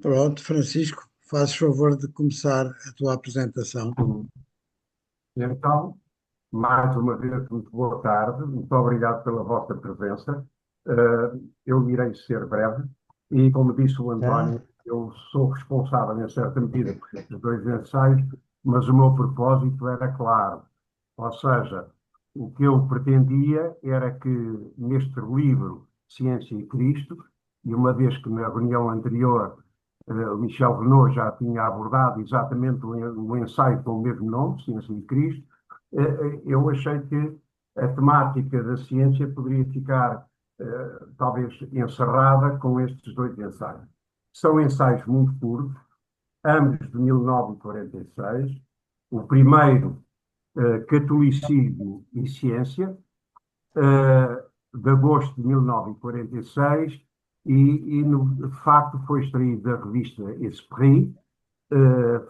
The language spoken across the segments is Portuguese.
Pronto, Francisco, fazes favor de começar a tua apresentação. Sim. Então, mais uma vez, muito boa tarde, muito obrigado pela vossa presença. Eu irei ser breve e, como disse o Tá? António, eu sou responsável, em certa medida, por estes dois ensaios, mas o meu propósito era claro. Ou seja, o que eu pretendia era que neste livro, Ciência e Cristo, e uma vez que na reunião anterior o Michel Renaud já tinha abordado exatamente o ensaio com o mesmo nome, Ciência e Cristo, eu achei que a temática da ciência poderia ficar talvez encerrada com estes dois ensaios. São ensaios muito curtos, ambos de 1946. O primeiro, Catolicismo e Ciência, de agosto de 1946, de facto foi extraído da revista Esprit, eh,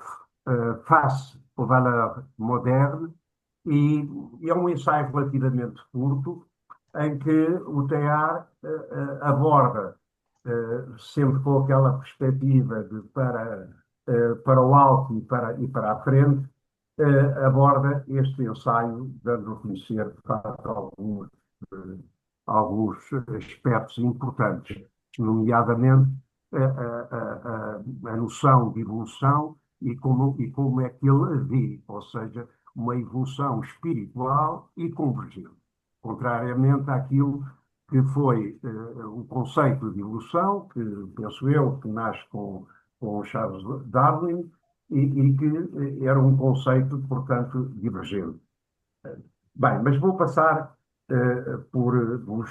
Face aux valeurs modernes, e é um ensaio relativamente curto, em que o Teilhard aborda, sempre com aquela perspectiva de para o alto e para a frente, aborda este ensaio, dando a conhecer, de facto, alguns aspectos importantes, nomeadamente a noção de evolução e como é que ele a vê, ou seja, uma evolução espiritual e convergente, contrariamente àquilo que foi o conceito de evolução, que penso eu que nasce com Charles Darwin, e que era um conceito, portanto, divergente. Bem, mas vou passar por vos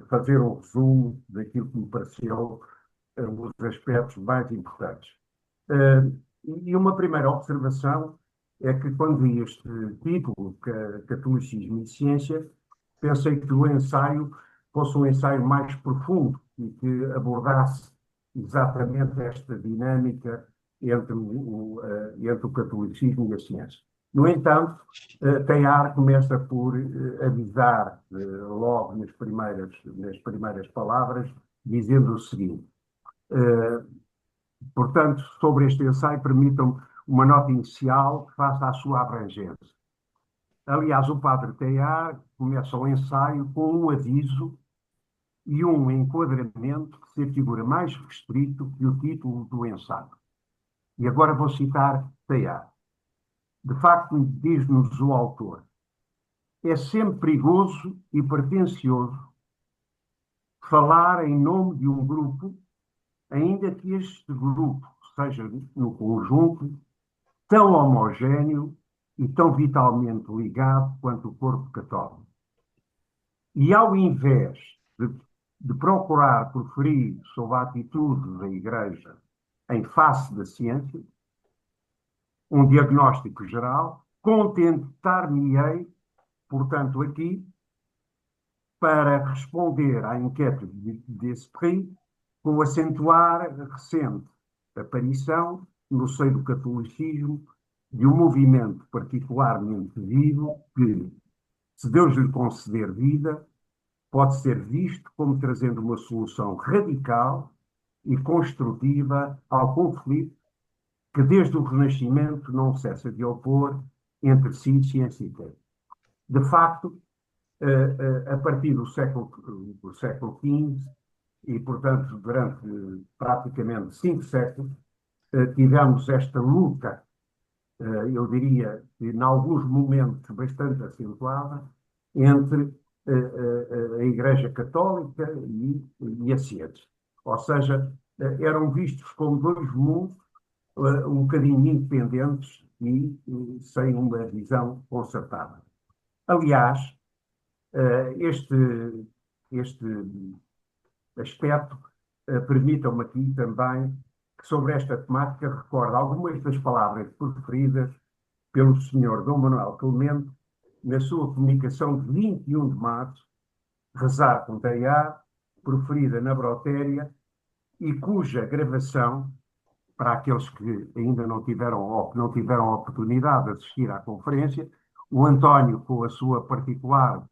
fazer um resumo daquilo que me pareceu os aspectos mais importantes. Eh, e uma primeira observação é que, quando li este título, Catolicismo e Ciência, pensei que o ensaio fosse um ensaio mais profundo e que abordasse exatamente esta dinâmica entre o catolicismo e a ciência. No entanto, Teilhard começa por avisar, logo nas primeiras palavras, dizendo o seguinte. eh, Portanto, sobre este ensaio, permitam-me uma nota inicial face à sua abrangência. Aliás, o padre Teilhard começa o ensaio com um aviso e um enquadramento que se afigura mais restrito que o título do ensaio. E agora vou citar Teilhard. De facto, diz-nos o autor, é sempre perigoso e pretensioso falar em nome de um grupo, ainda que este grupo seja, no conjunto, tão homogéneo e tão vitalmente ligado quanto o corpo católico. E ao invés de, de procurar proferir sobre a atitude da Igreja em face da ciência, um diagnóstico geral, contentar-me-ei, portanto, aqui, para responder à enquete de Esprit, com acentuar a recente aparição, no seio do catolicismo, de um movimento particularmente vivo que, se Deus lhe conceder vida, pode ser visto como trazendo uma solução radical e construtiva ao conflito que, desde o Renascimento, não cessa de opor entre si ciência e fé. De facto, a partir do século XV, e, portanto, durante praticamente 5 séculos, tivemos esta luta, eu diria, em alguns momentos bastante acentuada, entre a Igreja Católica e a ciência. Ou seja, eram vistos como dois mundos um bocadinho independentes e sem uma visão concertada. Aliás, este aspecto permitam-me aqui também que, sobre esta temática, recorde algumas das palavras preferidas pelo Sr. Dom Manuel Clemente na sua comunicação de 21 de março, Rezar com Teilhard, proferida na Brotéria, e cuja gravação, para aqueles que ainda não tiveram ou que não tiveram a oportunidade de assistir à conferência, o António, com a sua particular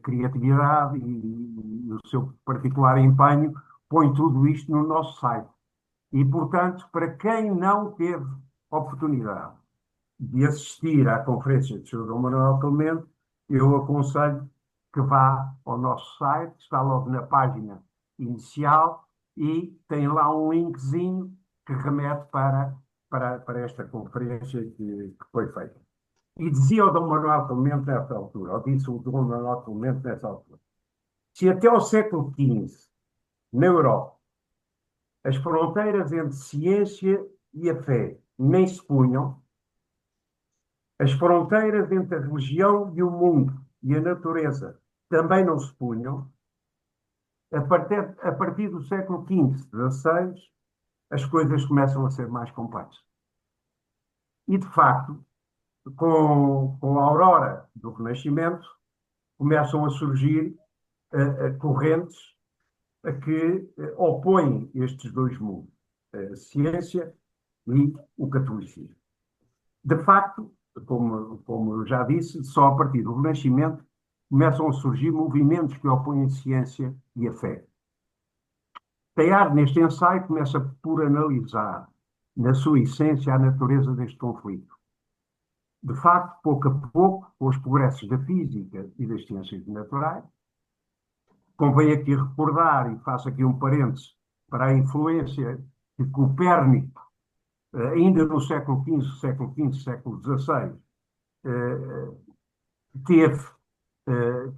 criatividade e o seu particular empenho, põe tudo isto no nosso site. E, portanto, para quem não teve oportunidade de assistir à conferência de Sr. Dom Manuel Clemente, eu aconselho que vá ao nosso site, está logo na página inicial e tem lá um linkzinho que remete para esta conferência que foi feita. E dizia o Dom Manuel Clemente nessa altura, ou disse o Dom Manuel Clemente nessa altura, se até ao século XV, na Europa, as fronteiras entre ciência e a fé nem se punham, as fronteiras entre a religião e o mundo e a natureza também não se punham, a partir do século XV, XVI, as coisas começam a ser mais complexas. E, de facto, com a aurora do Renascimento, começam a surgir correntes que opõem estes dois mundos, a ciência e o catolicismo. De facto, como eu já disse, só a partir do Renascimento começam a surgir movimentos que opõem a ciência e a fé. Teilhard, neste ensaio, começa por analisar, na sua essência, a natureza deste conflito. De facto, pouco a pouco, com os progressos da física e das ciências naturais, convém aqui recordar, e faço aqui um parênteses, para a influência de Copérnico, ainda no século século XVI, teve,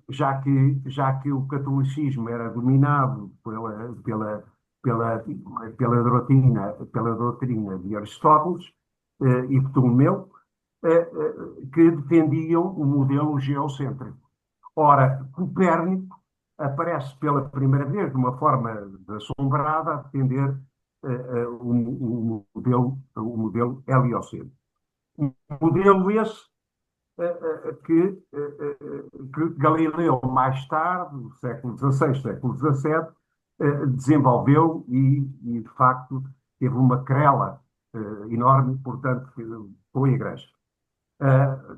já que o catolicismo era dominado pela doutrina de Aristóteles e Ptolomeu, que defendiam o modelo geocêntrico. Ora, Copérnico aparece pela primeira vez de uma forma assombrada a defender o modelo heliocêntrico. Um modelo esse que Galileu, mais tarde, no século XVI, século XVII, desenvolveu e, de facto, teve uma querela enorme, portanto, com a Igreja.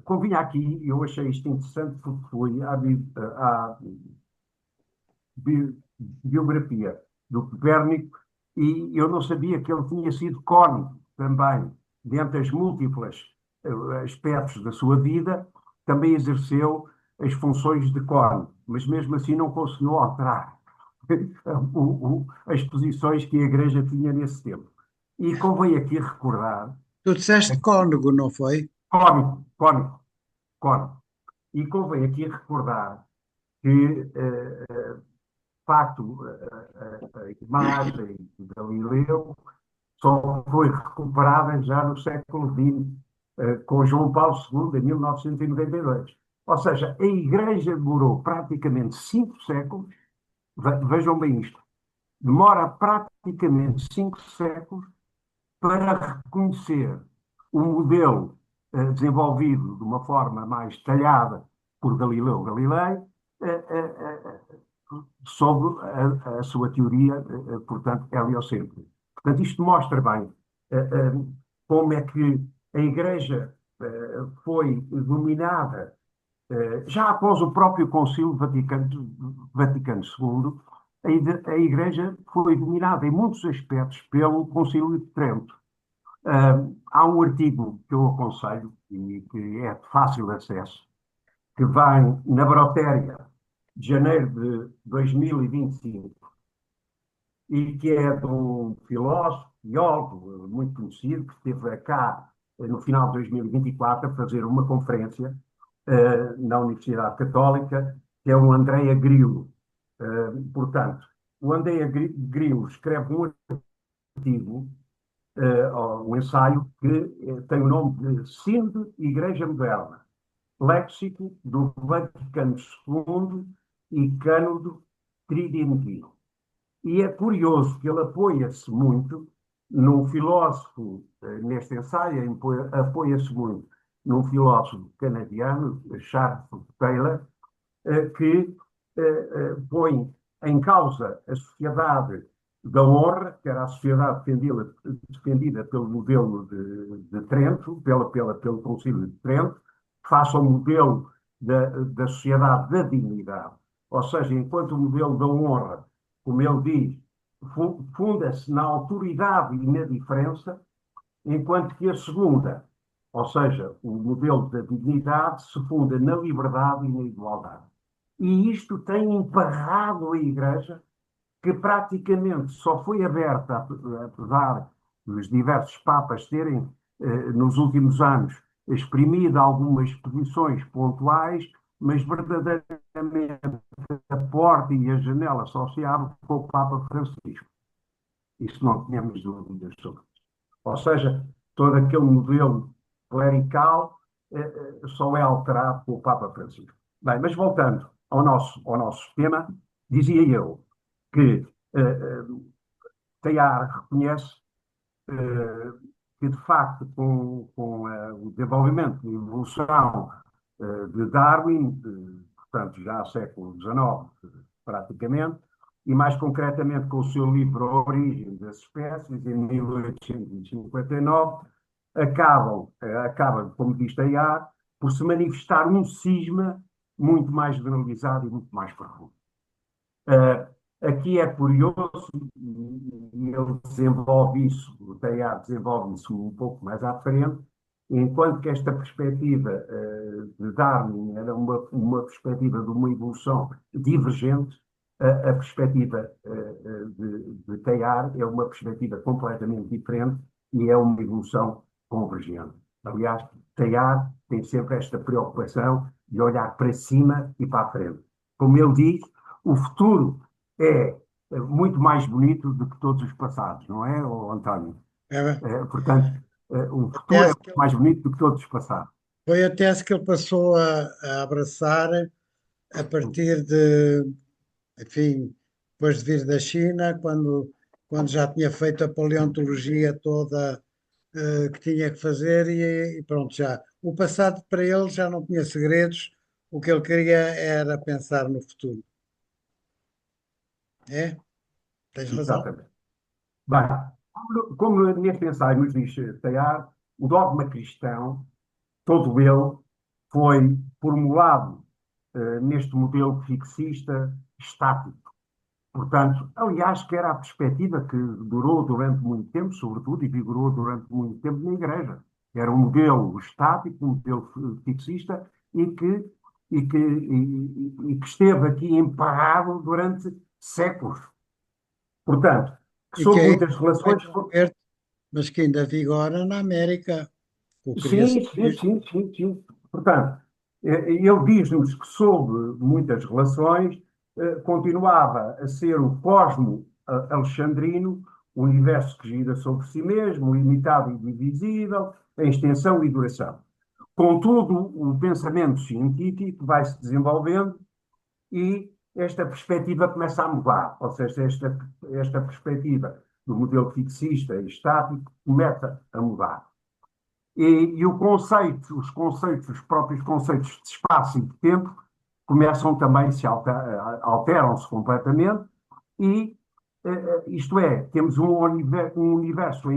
Convinha aqui, eu achei isto interessante, porque fui à biografia do Copérnico e eu não sabia que ele tinha sido cônico também, dentre as múltiplas aspectos da sua vida, também exerceu as funções de cônico, mas mesmo assim não conseguiu alterar as posições que a Igreja tinha nesse tempo. E convém aqui recordar... Tu disseste cônego, não foi? Cônico, cônico, cônico. E convém aqui recordar que, de facto, a imagem de Galileu só foi recuperada já no século XX, com João Paulo II, em 1992. Ou seja, a Igreja demorou praticamente 5 séculos, vejam bem isto, demora praticamente 5 séculos para reconhecer o modelo desenvolvido de uma forma mais detalhada por Galileu Galilei, sobre a sua teoria, portanto, heliocêntrica. Portanto, isto mostra bem como é que a Igreja foi dominada, já após o próprio Concílio Vaticano II, a Igreja foi dominada em muitos aspectos pelo Concílio de Trento. Há um artigo que eu aconselho e que é de fácil acesso, que vem na Brotéria, de janeiro de 2025, e que é de um filósofo, biólogo muito conhecido, que esteve cá no final de 2024 a fazer uma conferência na Universidade Católica, que é o Andrea Grillo. Portanto, o Andrea Grillo escreve um artigo, um ensaio, que tem o nome de Sínodo e Igreja Moderna, Léxico do Vaticano II e Cânodo Tridentino. E é curioso que ele apoia-se muito num filósofo, neste ensaio, apoia-se muito num filósofo canadiano, Charles Taylor, que põe em causa a sociedade da honra, que era a sociedade defendida pelo modelo de Trento, pelo Concílio de Trento, face ao modelo da sociedade da dignidade. Ou seja, enquanto o modelo da honra, como ele diz, funda-se na autoridade e na diferença, enquanto que a segunda, ou seja, o modelo da dignidade, se funda na liberdade e na igualdade. E isto tem emparrado a Igreja, que praticamente só foi aberta, apesar dos diversos papas terem, nos últimos anos, exprimido algumas posições pontuais, mas verdadeiramente a porta e a janela só se abre com o Papa Francisco. Isso não tínhamos dúvidas sobre. Ou seja, todo aquele modelo clerical só é alterado pelo Papa Francisco. Bem, mas voltando ao nosso tema, dizia eu que Teilhard reconhece que, de facto, com o desenvolvimento e evolução de Darwin, portanto, já há século XIX, praticamente, e mais concretamente com o seu livro A Origem das Espécies, em 1859, acaba, como diz Teilhard, por se manifestar um cisma muito mais generalizado e muito mais profundo. Aqui é curioso, e ele desenvolve isso, o Teilhard desenvolve isso um pouco mais à frente, enquanto que esta perspectiva de Darwin era uma perspectiva de uma evolução divergente, a perspectiva de Teilhard é uma perspectiva completamente diferente e é uma evolução convergente. Aliás, Teilhard tem sempre esta preocupação de olhar para cima e para a frente. Como ele diz, o futuro é muito mais bonito do que todos os passados, não é, António? É, Portanto, o a futuro é tese muito que ele, mais bonito do que todos os passados. foi a tese que ele passou a abraçar a partir de, enfim, depois de vir da China, quando já tinha feito a paleontologia toda que tinha que fazer e pronto, já. O passado para ele já não tinha segredos, o que ele queria era pensar no futuro. É? Tens razão? Exatamente. Bem, como neste ensaio nos diz Teilhard, o dogma cristão, todo ele, foi formulado neste modelo fixista estático. Portanto, aliás, que era a perspectiva que durou durante muito tempo, sobretudo, e vigorou durante muito tempo na Igreja. Era um modelo estático, um modelo fixista, e que esteve aqui emparrado durante séculos. Portanto, E que sob ainda muitas foi relações. convertido, mas que ainda vigora na América, com o Sim, criação. sim, sim, sim, sim. Portanto, ele diz-nos que, sob muitas relações, continuava a ser o cosmo alexandrino, o universo que gira sobre si mesmo, limitado e divisível, em extensão e duração. Contudo, o pensamento científico vai se desenvolvendo e esta perspectiva começa a mudar, ou seja, esta perspectiva do modelo fixista e estático começa a mudar. E os próprios conceitos de espaço e de tempo começam também alteram-se completamente e, isto é, temos um universo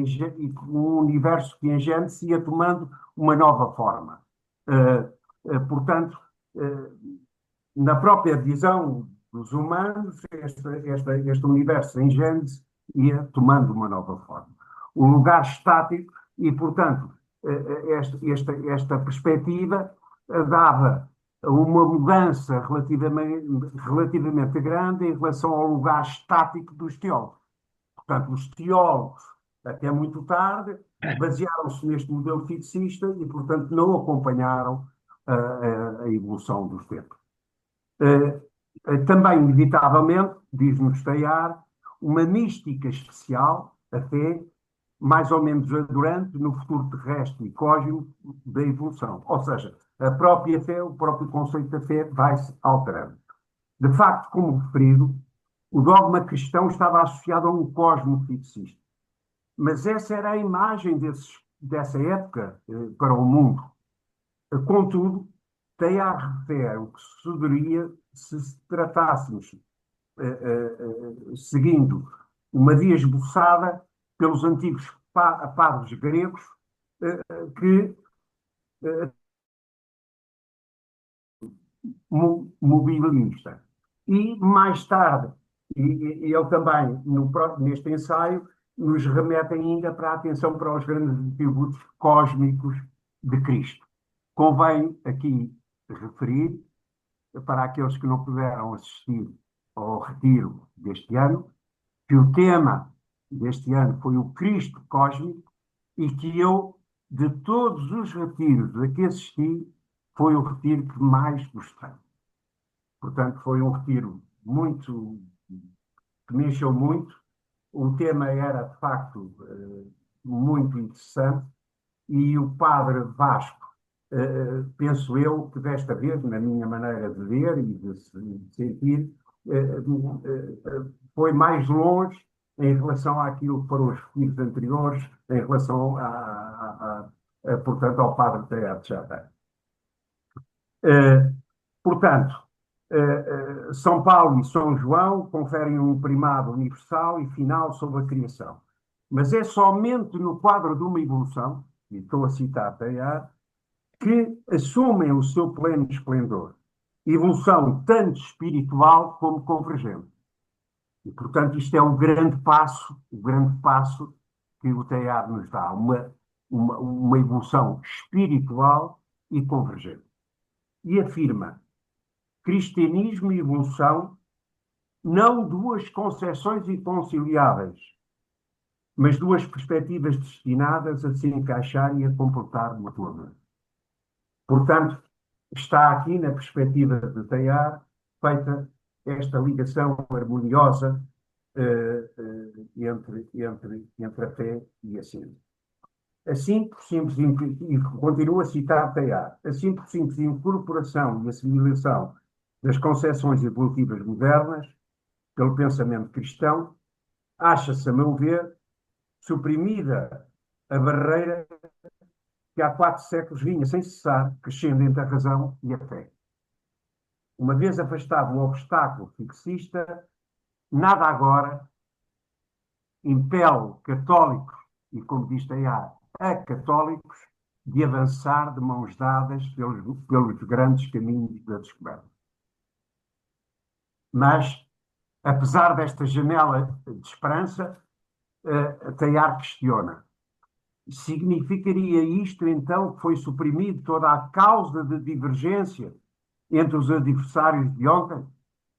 que em gênese ia tomando uma nova forma. Portanto, na própria visão dos humanos, este universo em gênese ia tomando uma nova forma. O lugar estático e, portanto, esta perspectiva dava uma mudança relativamente grande em relação ao lugar estático dos teólogos. Portanto, os teólogos, até muito tarde, basearam-se neste modelo fixista e, portanto, não acompanharam a evolução dos tempos. Também, inevitavelmente, diz-nos Teilhard, uma mística especial, até mais ou menos durante no futuro terrestre e cósmico da evolução. Ou seja, a própria fé, o próprio conceito da fé vai-se alterando. De facto, como referido, o dogma cristão estava associado a um cosmo fixista. Mas essa era a imagem dessa época para o mundo. Contudo, Teilhard refere o que sucederia se tratássemos, seguindo uma via esboçada pelos antigos padres gregos, que mobilista. E, mais tarde, E ele também, neste ensaio, nos remete ainda para a atenção para os grandes atributos cósmicos de Cristo. Convém aqui referir, para aqueles que não puderam assistir ao retiro deste ano, que o tema deste ano foi o Cristo cósmico e que eu, de todos os retiros a que assisti, foi o retiro que mais gostei. Portanto, foi um retiro muito, que me encheu muito. O tema era, de facto, muito interessante e o padre Vasco, penso eu que desta vez, na minha maneira de ver e de sentir, foi mais longe em relação àquilo que foram os retiros anteriores, em relação portanto, ao padre Teatro de Chata. Portanto, São Paulo e São João conferem um primado universal e final sobre a criação. Mas é somente no quadro de uma evolução, e estou a citar Teilhard, que assumem o seu pleno esplendor. Evolução tanto espiritual como convergente. E, portanto, isto é o grande passo que o Teilhard nos dá, uma evolução espiritual e convergente. E afirma: cristianismo e evolução, não duas concepções inconciliáveis, mas duas perspectivas destinadas a se encaixar e a completar mutuamente. Portanto, está aqui na perspectiva de Teilhard feita esta ligação harmoniosa entre a fé e a ciência. Assim por simples, e continuo a citar Teilhard, assim por simples incorporação e assimilação das concepções evolutivas modernas pelo pensamento cristão, acha-se, a meu ver, suprimida a barreira que há 4 séculos vinha sem cessar crescendo entre a razão e a fé. Uma vez afastado o obstáculo fixista, nada agora impele católicos, e como diz Teilhard, a católicos, de avançar de mãos dadas pelos grandes caminhos da descoberta. Mas, apesar desta janela de esperança, Teilhard questiona: significaria isto, então, que foi suprimido toda a causa de divergência entre os adversários de ontem?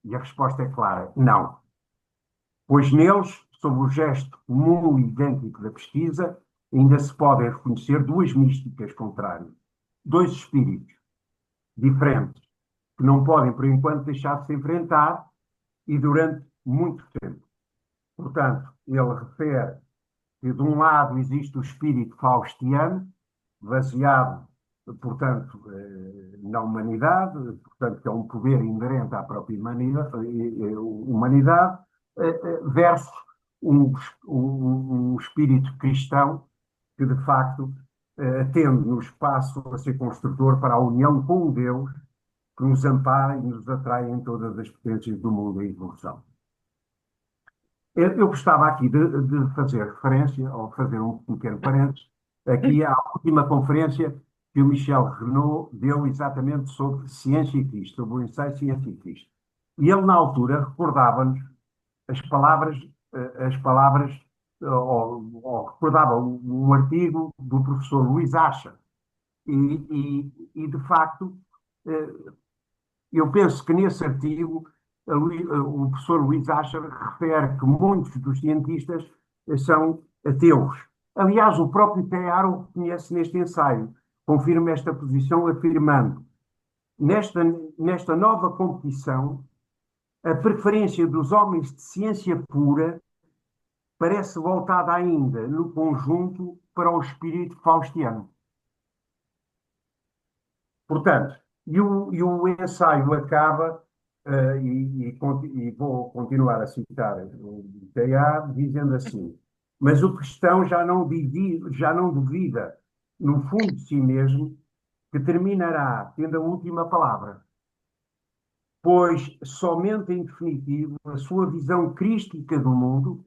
E a resposta é clara: não. Pois neles, sob o gesto comum e idêntico da pesquisa, ainda se podem reconhecer duas místicas contrárias, dois espíritos diferentes, que não podem, por enquanto, deixar de se enfrentar e durante muito tempo. Portanto, ele refere que, de um lado, existe o espírito faustiano, baseado, portanto, na humanidade, portanto, que é um poder inerente à própria humanidade, versus um espírito cristão que, de facto, tende no espaço a ser construtor para a união com Deus, que nos ampara e nos atrai em todas as potências do mundo e evolução. Eu gostava aqui de fazer referência, ou fazer um pequeno parênteses, aqui à última conferência que o Michel Renaud deu exatamente sobre ciência e Cristo, sobre o ensaio Ciência e Cristo. E ele, na altura, recordava-nos as palavras ou recordava um artigo do professor Luís Acha. E de facto, eu penso que nesse artigo o professor Luís Acha refere que muitos dos cientistas são ateus. Aliás, o próprio Teilhard o reconhece neste ensaio, confirma esta posição afirmando: nesta nova competição, a preferência dos homens de ciência pura parece voltada ainda, no conjunto, para o espírito faustiano. Portanto, e o ensaio acaba, e vou continuar a citar o Teilhard, dizendo assim: mas o cristão já não duvida, no fundo de si mesmo, que terminará tendo a última palavra, pois somente em definitivo a sua visão crística do mundo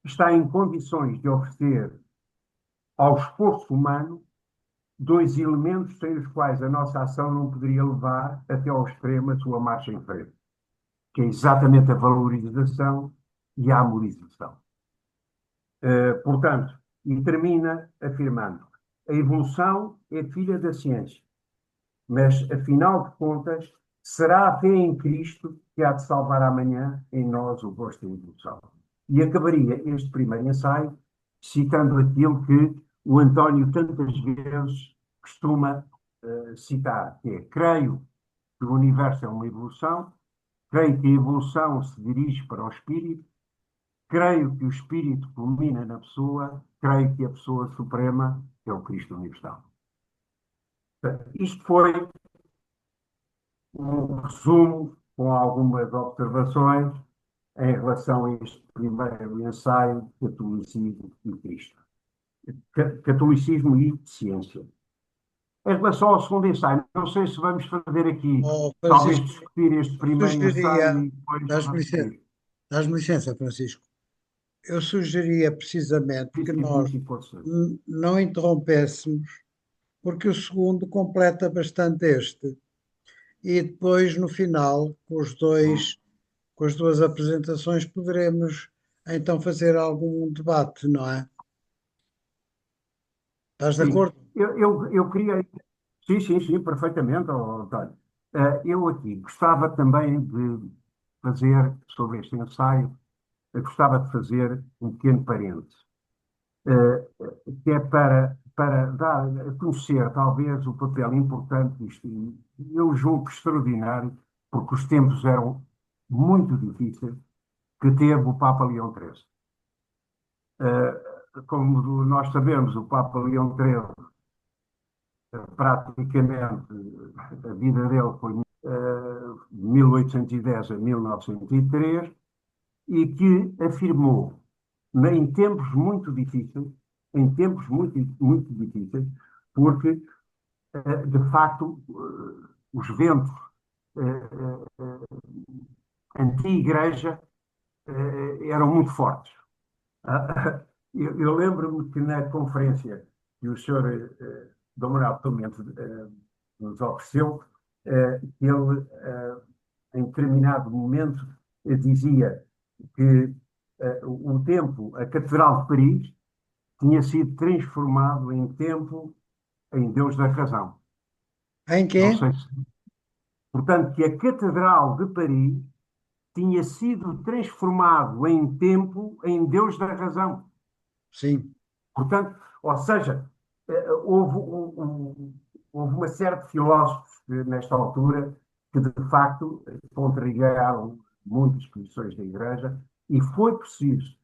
está em condições de oferecer ao esforço humano dois elementos sem os quais a nossa ação não poderia levar até ao extremo a sua marcha em frente. que é exatamente a valorização e a amorização. Portanto, e termina afirmando: a evolução é filha da ciência, mas, afinal de contas, será a fé em Cristo que há de salvar amanhã em nós o gosto da evolução. E acabaria este primeiro ensaio citando aquilo que o António tantas vezes costuma citar, que é: creio que o universo é uma evolução, creio que a evolução se dirige para o espírito, creio que o espírito culmina na pessoa, creio que a pessoa suprema é o Cristo universal. Isto foi um resumo com algumas observações em relação a este primeiro ensaio, Catolicismo e Cristo. Catolicismo e ciência. Em relação ao segundo ensaio, não sei se vamos fazer aqui, Oh, talvez Francisco, discutir este eu primeiro ensaio sugeria, e depois dás-me vamos licença, seguir. dás-me licença, Francisco. Eu sugeria precisamente que Sim, nós sim, pode ser. não interrompêssemos, porque o segundo completa bastante este. E depois, no final, com as duas apresentações, poderemos então fazer algum debate, não é? Estás de Sim, acordo? eu queria. Sim, sim, sim, perfeitamente, António. Eu aqui gostava também de fazer, sobre este ensaio, eu gostava de fazer um pequeno parênteses, eh, que é para dar a conhecer, talvez, o papel importante disto. E eu julgo extraordinário, porque os tempos eram muito difíceis, que teve o Papa Leão XIII. Como nós sabemos, o Papa Leão XIII, praticamente, a vida dele foi de 1810 a 1903, e que afirmou, em tempos muito difíceis, em tempos muito, muito difíceis, porque, de facto, os ventos anti-igreja eram muito fortes. Eu lembro-me que na conferência que o senhor Dom Manuel Pimenta nos ofereceu, que ele, em determinado momento, dizia que o templo, a Catedral de Paris, tinha sido transformado em templo em Deus da Razão. Em Não quê? sei se. Portanto, que a Catedral de Paris tinha sido transformado em templo em Deus da Razão. Sim. Portanto, ou seja, houve uma série de filósofos nesta altura que, de facto, contrariaram muitas posições da Igreja, e foi preciso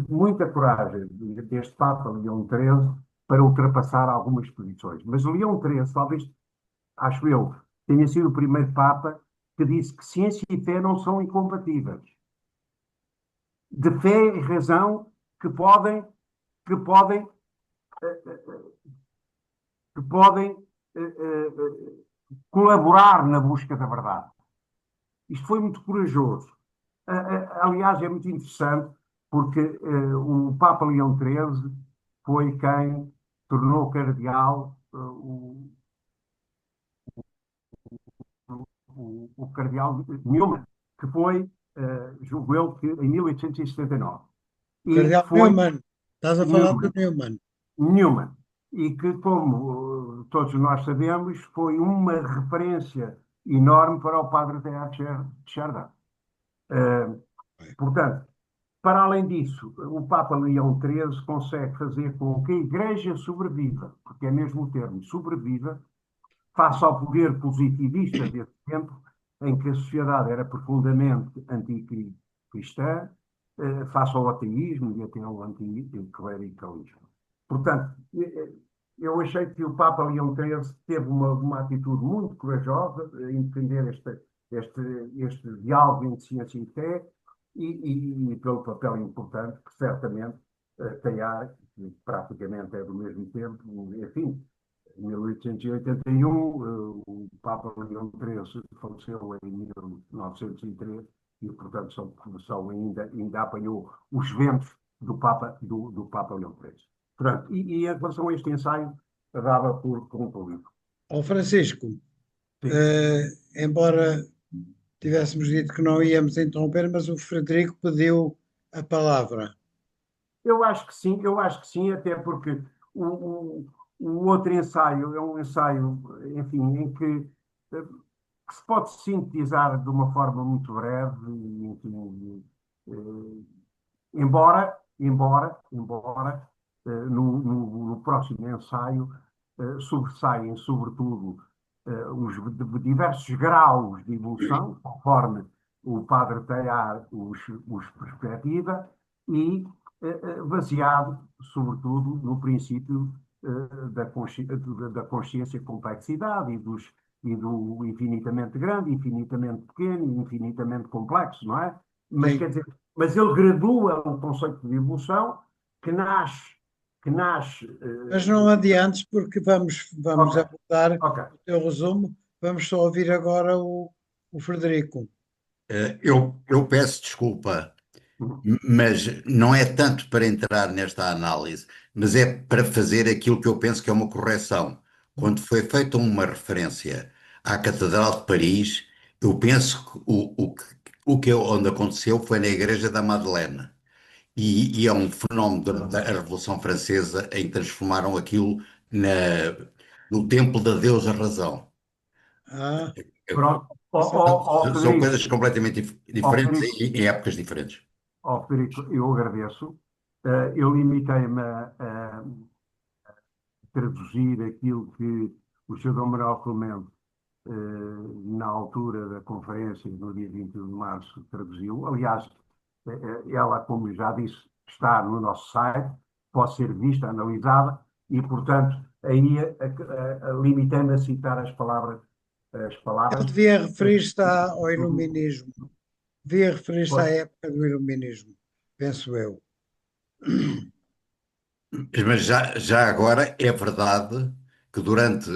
muita coragem deste Papa Leão XIII para ultrapassar algumas posições. Mas Leão XIII, talvez, acho eu, tenha sido o primeiro Papa que disse que ciência e fé não são incompatíveis. De fé e razão que podem, que podem colaborar na busca da verdade. Isto foi muito corajoso. Aliás, é muito interessante porque o Papa Leão XIII foi quem tornou cardeal o cardeal Newman, que foi, julgo eu, que em 1879. E Cardeal foi Newman. Estás a falar do Newman, Newman. Newman. E que, como todos nós sabemos, foi uma referência enorme para o padre Teilhard de Chardin. Portanto, para além disso, o Papa Leão XIII consegue fazer com que a Igreja sobreviva, porque é mesmo o termo, sobreviva, face ao poder positivista desse tempo, em que a sociedade era profundamente anticristã, face ao ateísmo e até ao anticlericalismo. Portanto, eu achei que o Papa Leão XIII teve uma atitude muito corajosa em defender este diálogo entre ciência e fé, e pelo papel importante que certamente Teilhard, que praticamente é do mesmo tempo, enfim, em 1881, o Papa Leão XIII faleceu em 1903 e, portanto, ainda apanhou os ventos do Papa Leão XIII. Portanto, e em relação a este ensaio, dava por concluído. Ó Francisco, Sim, embora tivéssemos dito que não íamos interromper, mas o Frederico pediu a palavra. Eu acho que sim, até porque o, o, o outro ensaio é um ensaio, enfim, em que se pode sintetizar de uma forma muito breve, e, enfim, embora no próximo ensaio sobressaem, sobretudo, os diversos graus de evolução, conforme o padre Teilhard os perspectiva, e baseado, sobretudo, no princípio da consciência e complexidade e do infinitamente grande, infinitamente pequeno e infinitamente complexo, não é? Mas Sim, quer dizer, mas ele gradua o conceito de evolução que nasce, que nasce. mas não adiantes, porque vamos Ok, abordar ok. o teu resumo. Vamos só ouvir agora o Frederico. Eu peço desculpa, mas não é tanto para entrar nesta análise, mas é para fazer aquilo que eu penso que é uma correção. Quando foi feita uma referência à Catedral de Paris, eu penso que onde aconteceu foi na Igreja da Madeleine. E é um fenómeno da Revolução Francesa em que transformaram aquilo no templo da deusa razão. Ah, Pronto. isso é São Frederico, coisas completamente ó, diferentes Frederico, em épocas diferentes. Frederico, eu agradeço. Eu limitei-me a traduzir aquilo que o Sr. Dom Manuel Clemente, na altura da conferência, no dia 21 de março, traduziu. Aliás, ela, como já disse, está no nosso site, pode ser vista, analisada, e, portanto, aí limitei-me a citar as Ele palavras. devia referir-se ao iluminismo, devia referir-se à Pois, época do iluminismo, penso eu. Mas já agora é verdade que portanto,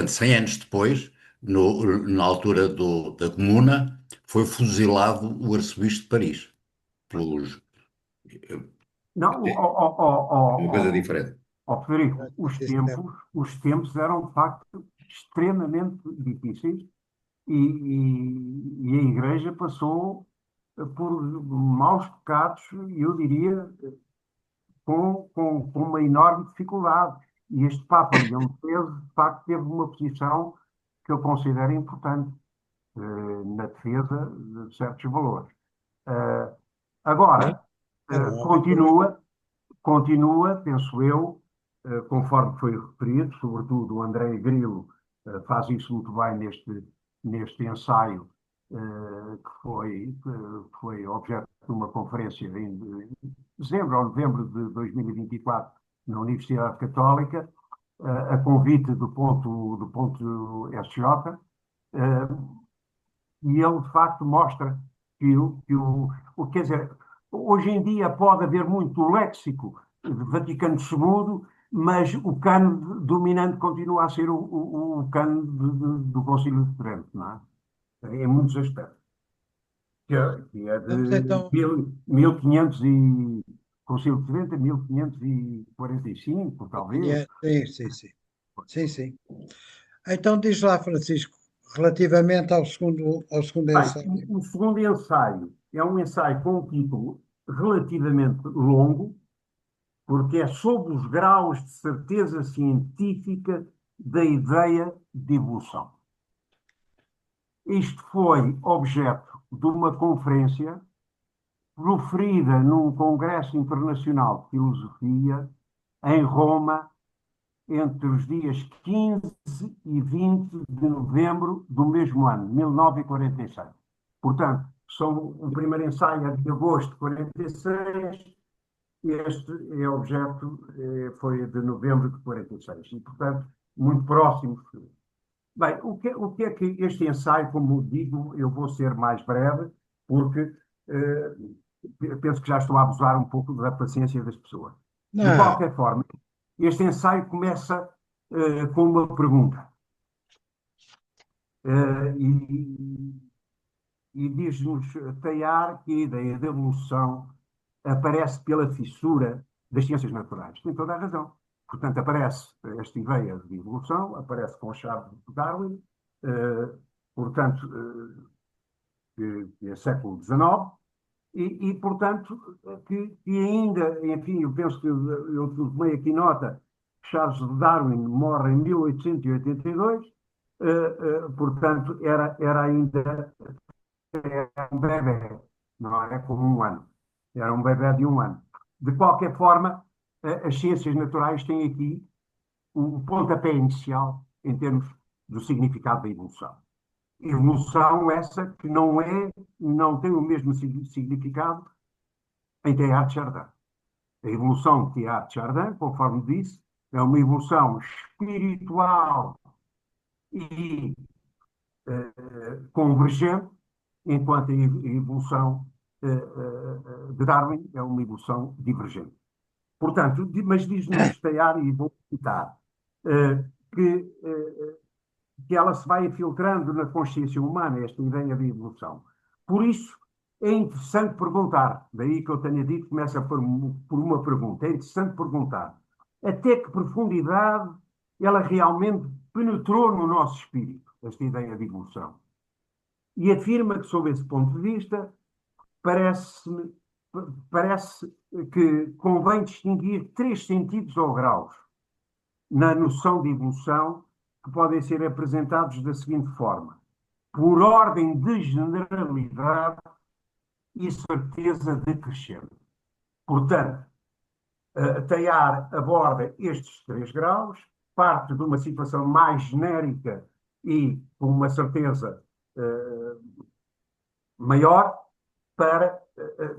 100 anos depois, na altura da Comuna, foi fuzilado o arcebispo de Paris. Pelos, não, uma coisa diferente. Frederico, Isso é- os tempos eram de facto extremamente difíceis e a Igreja passou por maus pecados, eu diria, com uma enorme dificuldade. E este Papa Leão XIII, de facto, teve uma posição que eu considero importante na defesa de certos valores. Eh, Sim, Agora, era um homem político. continua, continua, penso eu, conforme foi referido, sobretudo o André Grilo faz isso muito bem neste ensaio, que foi objeto de uma conferência em dezembro ou novembro de 2024 na Universidade Católica, a convite do ponto SJ, e ele de facto mostra quer dizer, hoje em dia pode haver muito léxico de Vaticano II, mas o cano dominante continua a ser o cano do Concílio de Trento, não é? Em muitos aspectos. Que é Vamos de então. 1500 e Concílio de Trento, 1545, talvez. Sim, sim, sim. Sim, sim. Então diz lá, Francisco, relativamente ao segundo Bem, ensaio. o segundo ensaio é um ensaio com um título relativamente longo, porque é sobre os graus de certeza científica da ideia de evolução. Isto foi objeto de uma conferência proferida num Congresso Internacional de Filosofia em Roma entre os dias 15 e 20 de novembro do mesmo ano, 1946. Portanto, o primeiro ensaio é de agosto de 46, este é objeto, foi de novembro de 46, e, portanto, muito próximo. Bem, o que é que este ensaio, como digo, eu vou ser mais breve, porque eh, penso que já estou a abusar um pouco da paciência das pessoas. De Não, qualquer forma, este ensaio começa com uma pergunta. Eh, e, e diz-nos Teilhard que a ideia da evolução aparece pela fissura das ciências naturais. Tem toda a razão. Portanto, aparece esta ideia de evolução, aparece com a chave de Darwin, portanto, que é século XIX, portanto, que ainda, enfim, eu penso que eu tomei aqui nota, Charles Darwin morre em 1882, portanto, era ainda um bebê, não é como um ano, era um bebê de um ano. De qualquer forma, as ciências naturais têm aqui um pontapé inicial em termos do significado da evolução. Evolução essa que não tem o mesmo significado em Teilhard de Chardin. A evolução de Teilhard de Chardin, conforme disse, é uma evolução espiritual e convergente, enquanto a evolução de Darwin é uma evolução divergente. Portanto, mas diz-nos Teilhard, e vou citar, que ela se vai infiltrando na consciência humana, esta ideia de evolução. Por isso, é interessante perguntar, daí que eu tenha dito, começa por uma pergunta, é interessante perguntar até que profundidade ela realmente penetrou no nosso espírito, esta ideia de evolução. E afirma que, sob esse ponto de vista, parece que convém distinguir 3 sentidos ou graus na noção de evolução, que podem ser apresentados da seguinte forma: por ordem de generalidade e certeza decrescente. Portanto, Teilhard aborda estes 3 graus, parte de uma situação mais genérica e com uma certeza maior, para,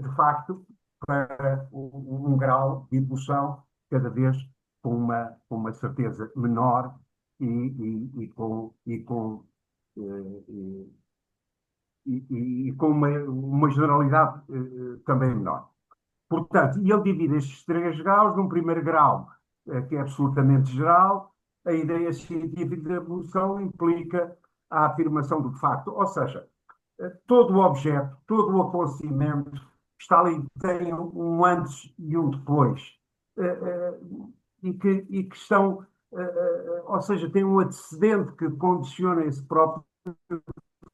de facto, para um grau de evolução cada vez com uma certeza menor e com uma generalidade também menor. Portanto, ele divide estes 3 graus num primeiro grau, que é absolutamente geral. A ideia científica da evolução implica a afirmação do facto, ou seja, todo o objeto, todo o acontecimento está ali, tem um antes e um depois, e que estão, ou seja, tem um antecedente que condiciona esse próprio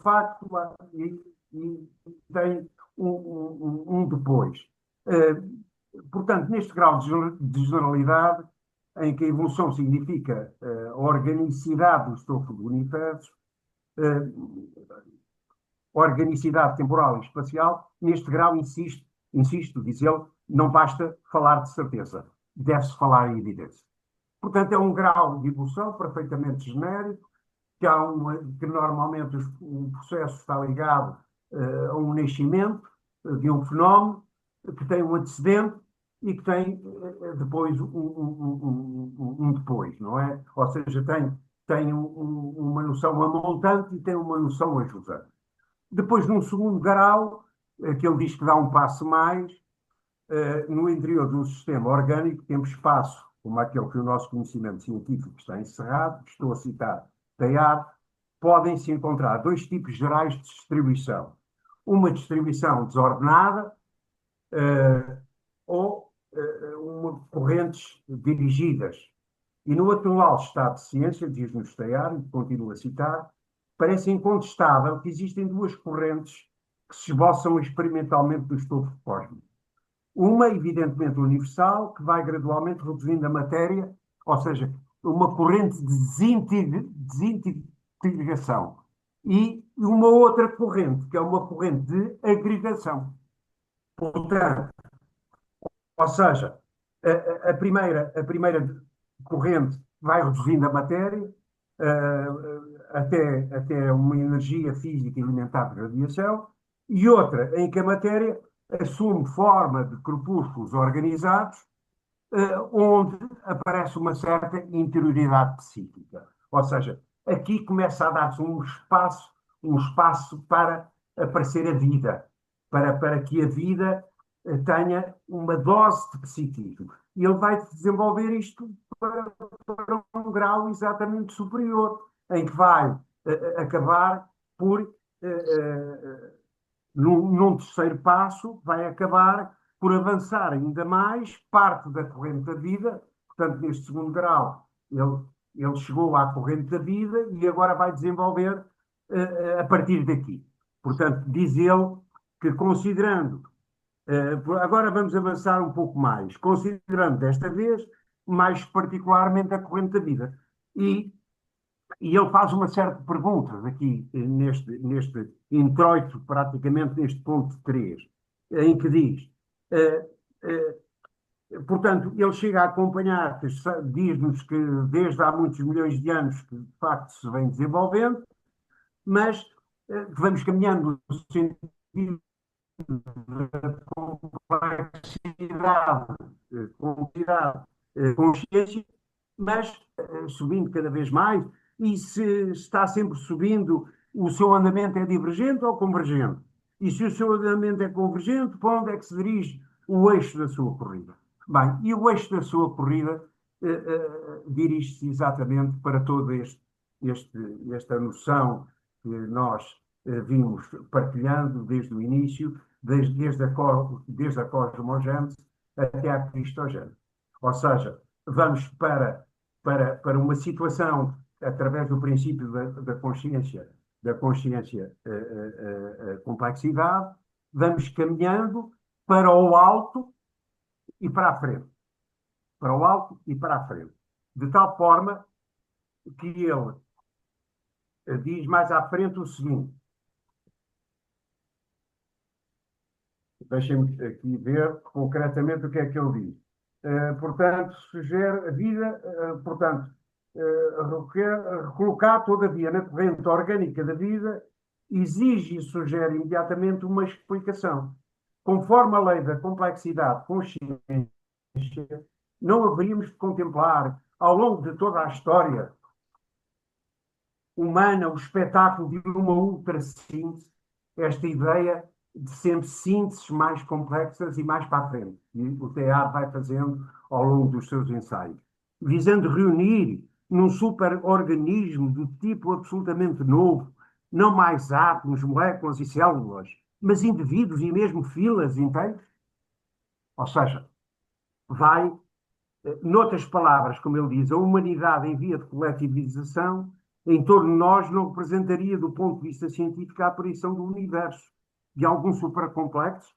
facto e tem um depois. Portanto, neste grau de generalidade, em que a evolução significa a organicidade do estofo do universo, organicidade temporal e espacial, neste grau, insisto, diz ele, não basta falar de certeza, deve-se falar em evidência. Portanto, é um grau de evolução perfeitamente genérico, que normalmente o processo está ligado a um nascimento de um fenómeno, que tem um antecedente e que tem depois um depois, não é? Ou seja, tem uma noção amontante e tem uma noção ajusante. Depois, num segundo grau, que ele diz que dá um passo mais, no interior de um sistema orgânico temos espaço, como aquele que o nosso conhecimento científico está encerrado, estou a citar Teilhard, podem-se encontrar 2 tipos gerais de distribuição. Uma distribuição desordenada ou correntes dirigidas. E no atual estado de ciência, diz-nos Teilhard, e continuo a citar, parece incontestável que existem 2 correntes que se esboçam experimentalmente do estofo cósmico. Uma, evidentemente, universal, que vai gradualmente reduzindo a matéria, ou seja, uma corrente de desintegração. E uma outra corrente, que é uma corrente de agregação. Portanto, ou seja, a primeira corrente vai reduzindo a matéria até uma energia física elementar de radiação, e outra em que a matéria assume forma de corpúsculos organizados, onde aparece uma certa interioridade psíquica. Ou seja, aqui começa a dar-se um espaço para aparecer a vida, para que a vida tenha uma dose de psiquismo. E ele vai desenvolver isto para um grau exatamente superior, em que vai acabar por, num terceiro passo, vai acabar por avançar ainda mais parte da corrente da vida. Portanto, neste segundo grau, ele chegou à corrente da vida e agora vai desenvolver a partir daqui. Portanto, diz ele que considerando, agora vamos avançar um pouco mais, considerando desta vez, mais particularmente a corrente da vida. E ele faz uma série de perguntas aqui neste introito, praticamente neste ponto 3, em que diz, eh, eh, portanto, ele chega a acompanhar, diz-nos que desde há muitos milhões de anos que de facto se vem desenvolvendo, mas que vamos caminhando no sentido da complexidade, consciência, mas subindo cada vez mais, e se está sempre subindo, o seu andamento é divergente ou convergente? E se o seu andamento é convergente, para onde é que se dirige o eixo da sua corrida? Bem, e o eixo da sua corrida dirige-se exatamente para toda esta noção que nós vimos partilhando desde o início, desde a cosmogênese até à cristogênese. Ou seja, vamos para uma situação, através do princípio da consciência, complexidade, vamos caminhando para o alto e para a frente. Para o alto e para a frente. De tal forma que ele diz mais à frente o seguinte. Deixem-me aqui ver concretamente o que é que ele diz. Portanto, sugere a vida, recolocar, todavia, na corrente orgânica da vida, exige e sugere imediatamente uma explicação. Conforme a lei da complexidade consciência, não haveríamos de contemplar, ao longo de toda a história humana, o espetáculo de uma ultrassíntese, esta ideia de sempre sínteses mais complexas e mais para a frente. E o Teilhard vai fazendo ao longo dos seus ensaios, visando reunir num superorganismo de tipo absolutamente novo, não mais átomos, moléculas e células, mas indivíduos e mesmo filas inteiras. Ou seja, vai, noutras palavras, como ele diz, a humanidade em via de coletivização em torno de nós não representaria, do ponto de vista científico, a aparição do universo, de algum supercomplexo.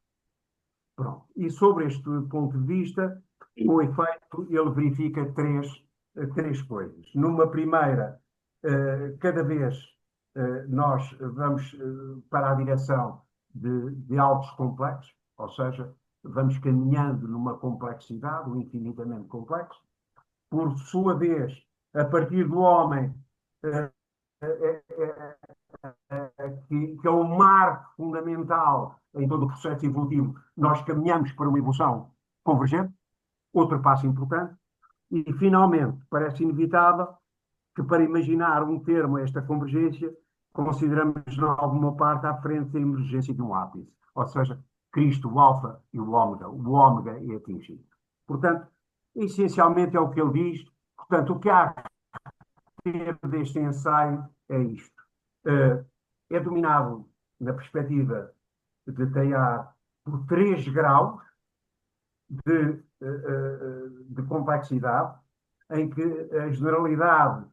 Pronto. E sobre este ponto de vista, com efeito, ele verifica três coisas. Numa primeira, cada vez nós vamos para a direção de altos complexos, ou seja, vamos caminhando numa complexidade, um infinitamente complexo. Por sua vez, a partir do homem, que é o marco fundamental em todo o processo evolutivo, nós caminhamos para uma evolução convergente, outro passo importante, e finalmente parece inevitável que para imaginar um termo a esta convergência, consideramos em alguma parte à frente a emergência de um ápice, ou seja, Cristo, o alfa e o ômega é atingido. Portanto, essencialmente é o que ele diz. Portanto, o que há deste ensaio é isto. É dominado, na perspectiva de Teilhard, por 3 graus de complexidade, em que a generalidade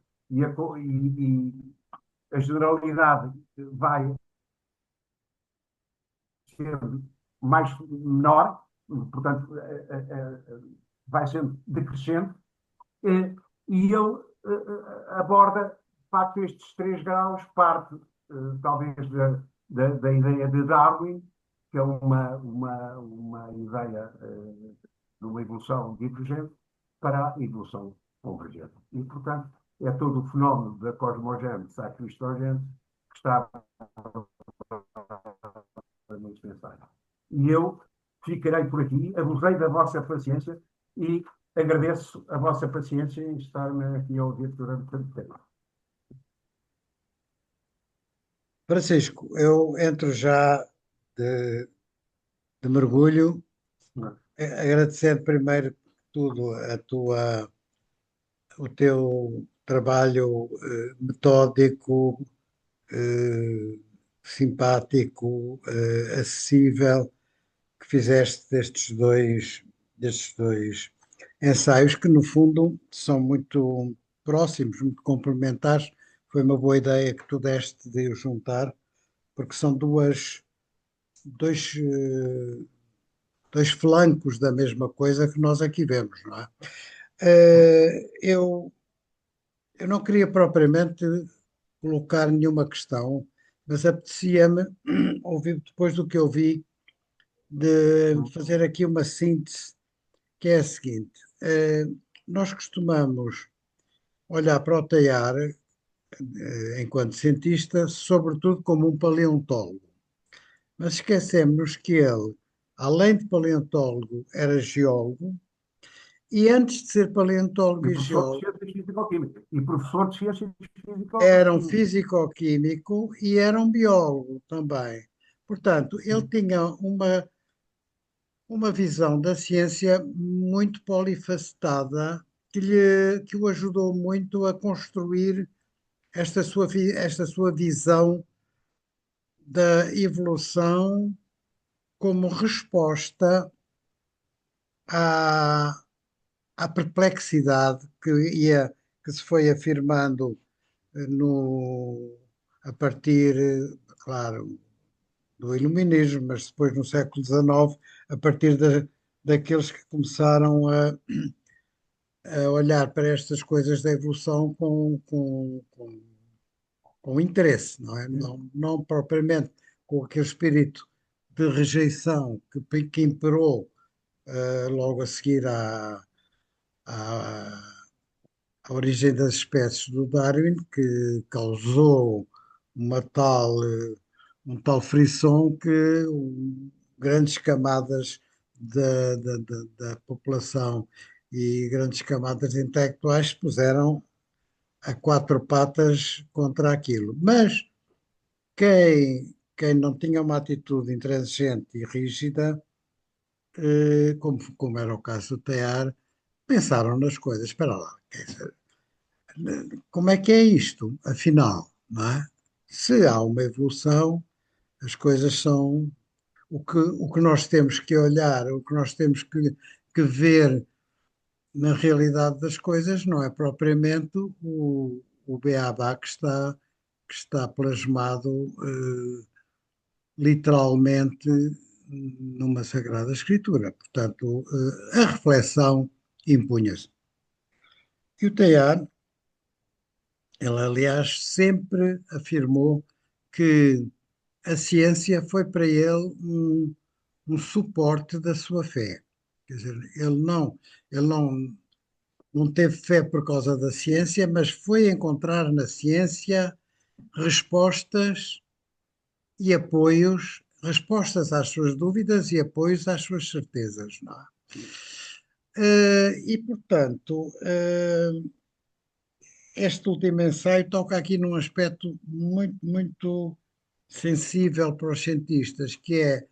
a generalidade vai ser menor, portanto, vai sendo decrescente, e ele aborda, de facto, estes 3 graus, parte, talvez, da ideia de Darwin, que é uma ideia de uma evolução divergente para a evolução convergente. E, portanto, é todo o fenómeno da cosmogênese à cristogênese que está muito pensado. E eu ficarei por aqui, abusei da vossa paciência e agradeço a vossa paciência em estar-me aqui a ouvir durante tanto tempo. Francisco, eu entro já de mergulho, agradecendo primeiro que tudo o teu trabalho metódico, simpático, acessível, que fizeste destes dois ensaios, que no fundo são muito próximos, muito complementares, foi uma boa ideia que tu deste de os juntar, porque são dois, dois flancos da mesma coisa que nós aqui vemos, não é? Eu não queria propriamente colocar nenhuma questão, mas apetecia-me ouvir, depois do que eu vi, de fazer aqui uma síntese, que é a seguinte: nós costumamos olhar para o Teilhard, enquanto cientista, sobretudo como um paleontólogo, mas esquecemos que ele, além de paleontólogo, era geólogo, e antes de ser paleontólogo E e professor de geólogo, Ciências Físico-Químicas. E professor de Ciências era um Físico-Químicas. físico-químico e era um biólogo também. Portanto, ele tinha uma visão da ciência muito polifacetada que o ajudou muito a construir esta sua visão da evolução como resposta à, à perplexidade que se foi afirmando no, a partir, claro, do Iluminismo, mas depois no século XIX, a partir daqueles que começaram a olhar para estas coisas da evolução com interesse, não é? Não propriamente com aquele espírito de rejeição que imperou logo a seguir à, à origem das espécies do Darwin, que causou uma um tal frisson que grandes camadas da população e grandes camadas intelectuais se puseram a quatro patas contra aquilo. Mas quem não tinha uma atitude intransigente e rígida, como era o caso do Tear, pensaram nas coisas. Espera lá, quer dizer, como é que é isto, afinal, não é? Se há uma evolução, as coisas são o que nós temos que olhar, o que nós temos que ver na realidade das coisas, não é propriamente o beabá que está plasmado literalmente numa Sagrada Escritura. Portanto, a reflexão impunha-se. E o Teilhard, ele aliás sempre afirmou que a ciência foi para ele um suporte da sua fé. Quer dizer, ele não teve fé por causa da ciência, mas foi encontrar na ciência respostas e apoios, respostas às suas dúvidas e apoios às suas certezas, não é? Portanto, este último ensaio toca aqui num aspecto muito sensível para os cientistas, que é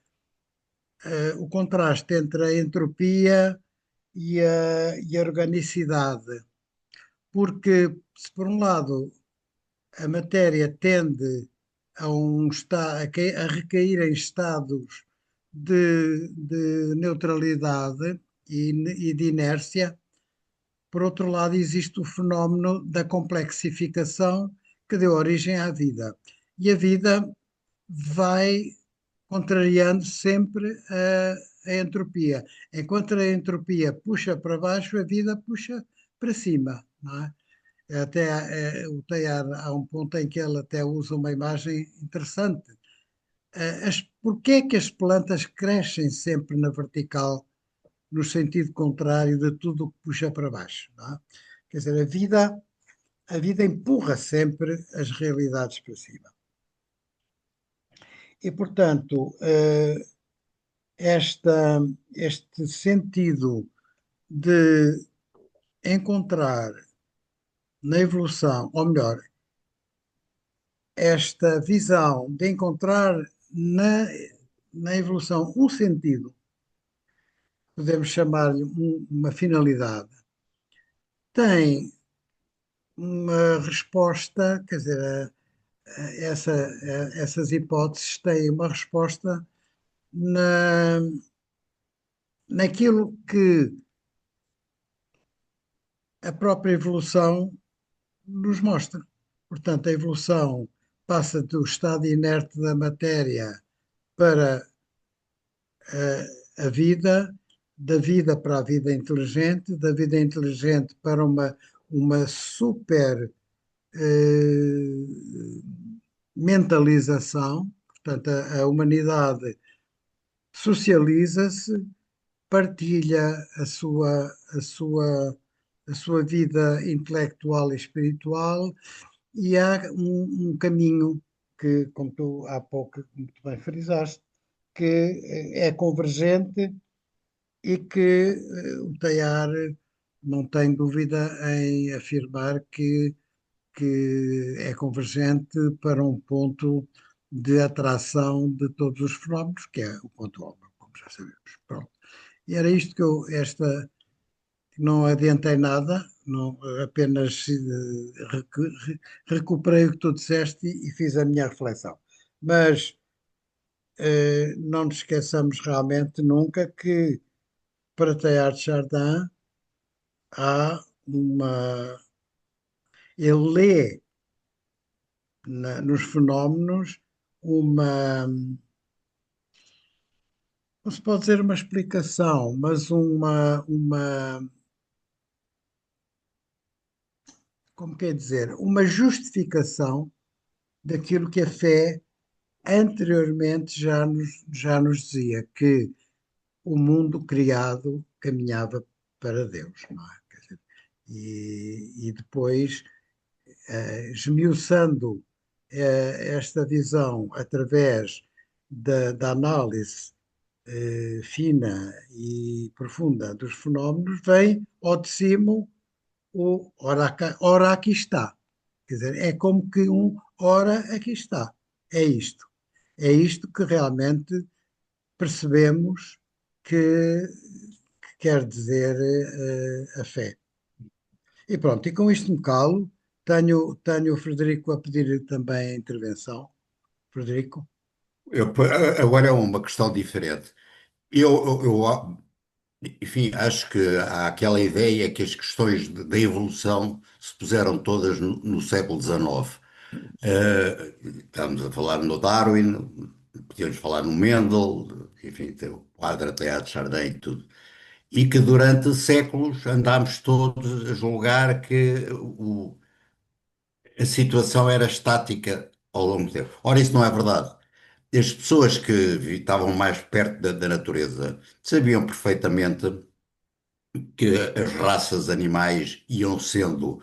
o contraste entre a entropia e a organicidade. Porque, se por um lado a matéria tende a recair em estados de neutralidade e de inércia, por outro lado, existe o fenómeno da complexificação que deu origem à vida. E a vida vai contrariando sempre a entropia. Enquanto a entropia puxa para baixo, a vida puxa para cima, não é? Até o Teilhard, há um ponto em que ele até usa uma imagem interessante. Porquê é que as plantas crescem sempre na vertical, no sentido contrário de tudo o que puxa para baixo? Não é? Quer dizer, a vida empurra sempre as realidades para cima. E, portanto, este sentido de encontrar na evolução, ou melhor, esta visão de encontrar na evolução um sentido, podemos chamar-lhe uma finalidade, tem uma resposta, quer dizer, essas hipóteses têm uma resposta na, naquilo que a própria evolução nos mostra. Portanto, a evolução passa do estado inerte da matéria para a vida, da vida para a vida inteligente, da vida inteligente para uma super eh, mentalização. Portanto, a humanidade socializa-se, partilha a sua vida intelectual e espiritual, e há um caminho que, como tu há pouco muito bem frisaste, que é convergente e que o Teilhard não tem dúvida em afirmar que é convergente para um ponto de atração de todos os fenómenos, que é o ponto alfa, como já sabemos. Pronto. E era isto que eu, não adiantei nada, não, apenas recuperei o que tu disseste e fiz a minha reflexão. Mas não nos esqueçamos realmente nunca que para Teilhard de Chardin há uma. Ele lê nos fenómenos uma. Não se pode dizer uma explicação, mas como quer dizer, uma justificação daquilo que a fé anteriormente já nos dizia, que o mundo criado caminhava para Deus, não é? Quer dizer, e depois, esmiuçando esta visão através da análise fina e profunda dos fenómenos, vem ao de cima o ora aqui está. Quer dizer, é como que ora aqui está. É isto. É isto que realmente percebemos que quer dizer a fé. E pronto, e com isto me calo. Tenho o Frederico a pedir também a intervenção. Frederico? Agora é uma questão diferente. Enfim, acho que há aquela ideia que as questões da evolução se puseram todas no século XIX. Estamos a falar no Darwin, podíamos falar no Mendel, enfim, tem o quadro até de Chardin e tudo. E que durante séculos andámos todos a julgar que a situação era estática ao longo do tempo. Ora, isso não é verdade. As pessoas que estavam mais perto da natureza sabiam perfeitamente que as raças animais iam sendo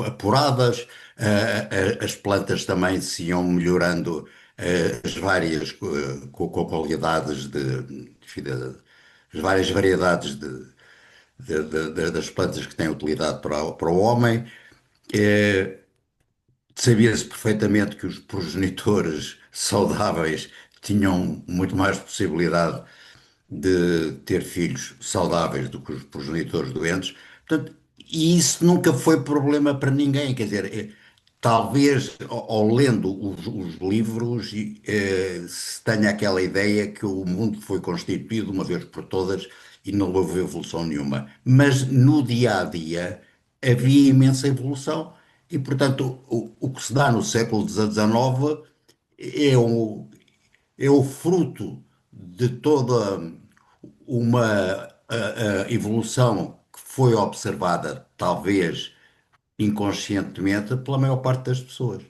apuradas, as plantas também se iam melhorando, as várias qualidades enfim, as várias variedades das plantas que têm utilidade para o homem. Eh, Sabia-se perfeitamente que os progenitores saudáveis tinham muito mais possibilidade de ter filhos saudáveis do que os progenitores doentes. Portanto, e isso nunca foi problema para ninguém. Quer dizer, talvez ao lendo os livros se tenha aquela ideia que o mundo foi constituído uma vez por todas e não houve evolução nenhuma. Mas no dia a dia havia imensa evolução e, portanto, o que se dá no século XIX é é o fruto de toda uma evolução que foi observada, talvez inconscientemente, pela maior parte das pessoas.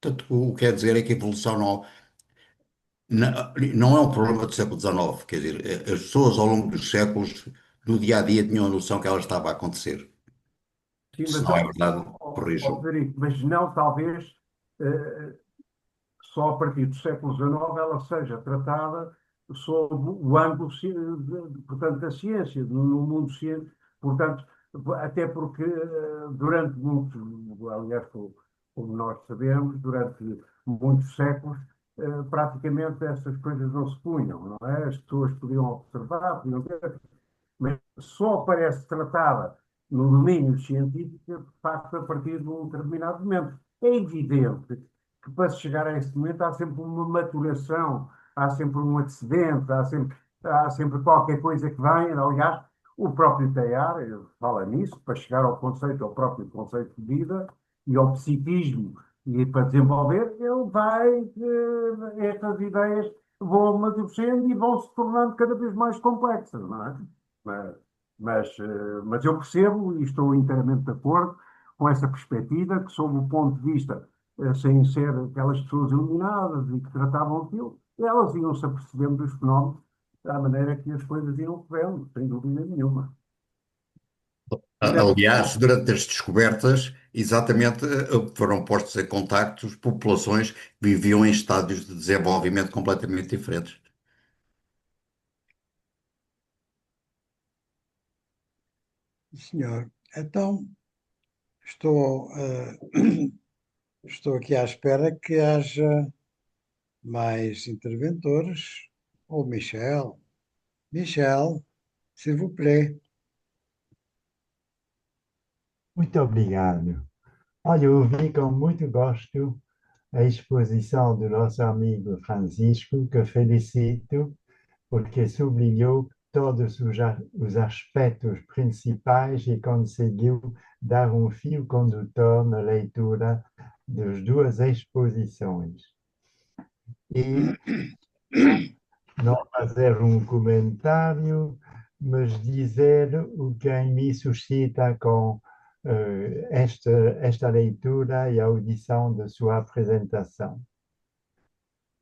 Portanto, o que quer dizer é que a evolução não é um problema do século XIX. Quer dizer, as pessoas ao longo dos séculos, no dia a dia, tinham a noção que ela estava a acontecer. Sim, Se mas, não é verdade, corrijam. Frederico, mas não, talvez, eh, só a partir do século XIX ela seja tratada sob o ângulo, portanto, da ciência, no mundo científico. Portanto, até porque durante muitos, aliás, como nós sabemos, durante muitos séculos, praticamente essas coisas não se punham, não é? As pessoas podiam observar, podiam ver, mas só aparece tratada no domínio científico, de facto, a partir de um determinado momento. É evidente que para se chegar a esse momento há sempre uma maturação, há sempre um antecedente, há sempre qualquer coisa que vem. Aliás, o próprio Teilhard fala nisso, para chegar ao conceito, ao próprio conceito de vida, e ao psiquismo, e para desenvolver, ele vai, estas ideias vão amadurecendo e vão se tornando cada vez mais complexas, não é? Mas, mas eu percebo e estou inteiramente de acordo com essa perspectiva, que sob o ponto de vista, sem ser aquelas pessoas iluminadas e que tratavam aquilo, elas iam-se apercebendo dos fenómenos da maneira que as coisas iam ocorrendo, sem dúvida nenhuma. Aliás, durante as descobertas, exatamente, foram postos em contacto populações que viviam em estádios de desenvolvimento completamente diferentes. Senhor, então estou, estou aqui à espera que haja mais interventores. Ou Michel. Michel, s'il vous plaît. Muito obrigado. Olha, eu ouvi com muito gosto a exposição do nosso amigo Francisco, que felicito, porque sublinhou todos os aspectos principais e conseguiu dar um fio condutor na leitura das duas exposições. E não fazer um comentário, mas dizer o que em mim suscita com esta leitura e a audição da sua apresentação.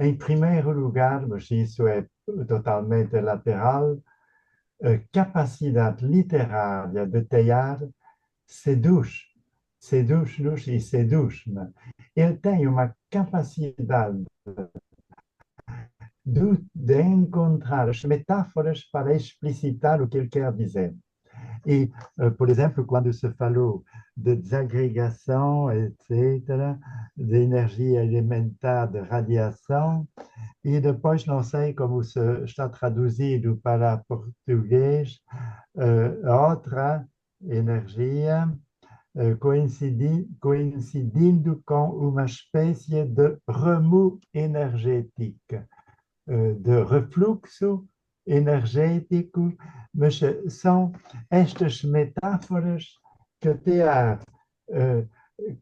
Em primeiro lugar, mas isso é totalmente lateral, a capacidade literária de Teilhard seduz-nos e seduz-me. Ele tem uma capacidade de encontrar as metáforas para explicitar o que ele quer dizer. E, por exemplo, quando se falou de desagregação, etc., de energia elementar, de radiação, e depois não sei como se está traduzido para português, outra energia coincidindo com uma espécie de remous énergétique, de refluxo energético, mas são estas metáforas que o Teilhard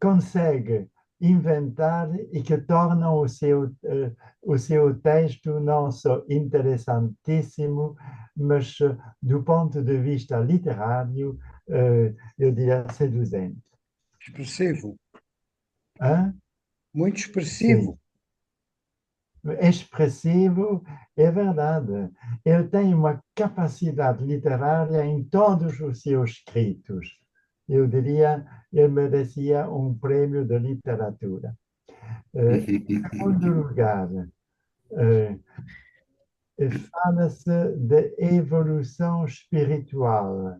consegue inventar e que tornam o seu texto não só interessantíssimo, mas do ponto de vista literário, eu diria seduzente. Expressivo. Hein? Muito expressivo. Sim. Expressivo, é verdade. Ele tem uma capacidade literária em todos os seus escritos. Eu diria, ele merecia um prêmio de literatura. Em segundo lugar, fala-se de evolução espiritual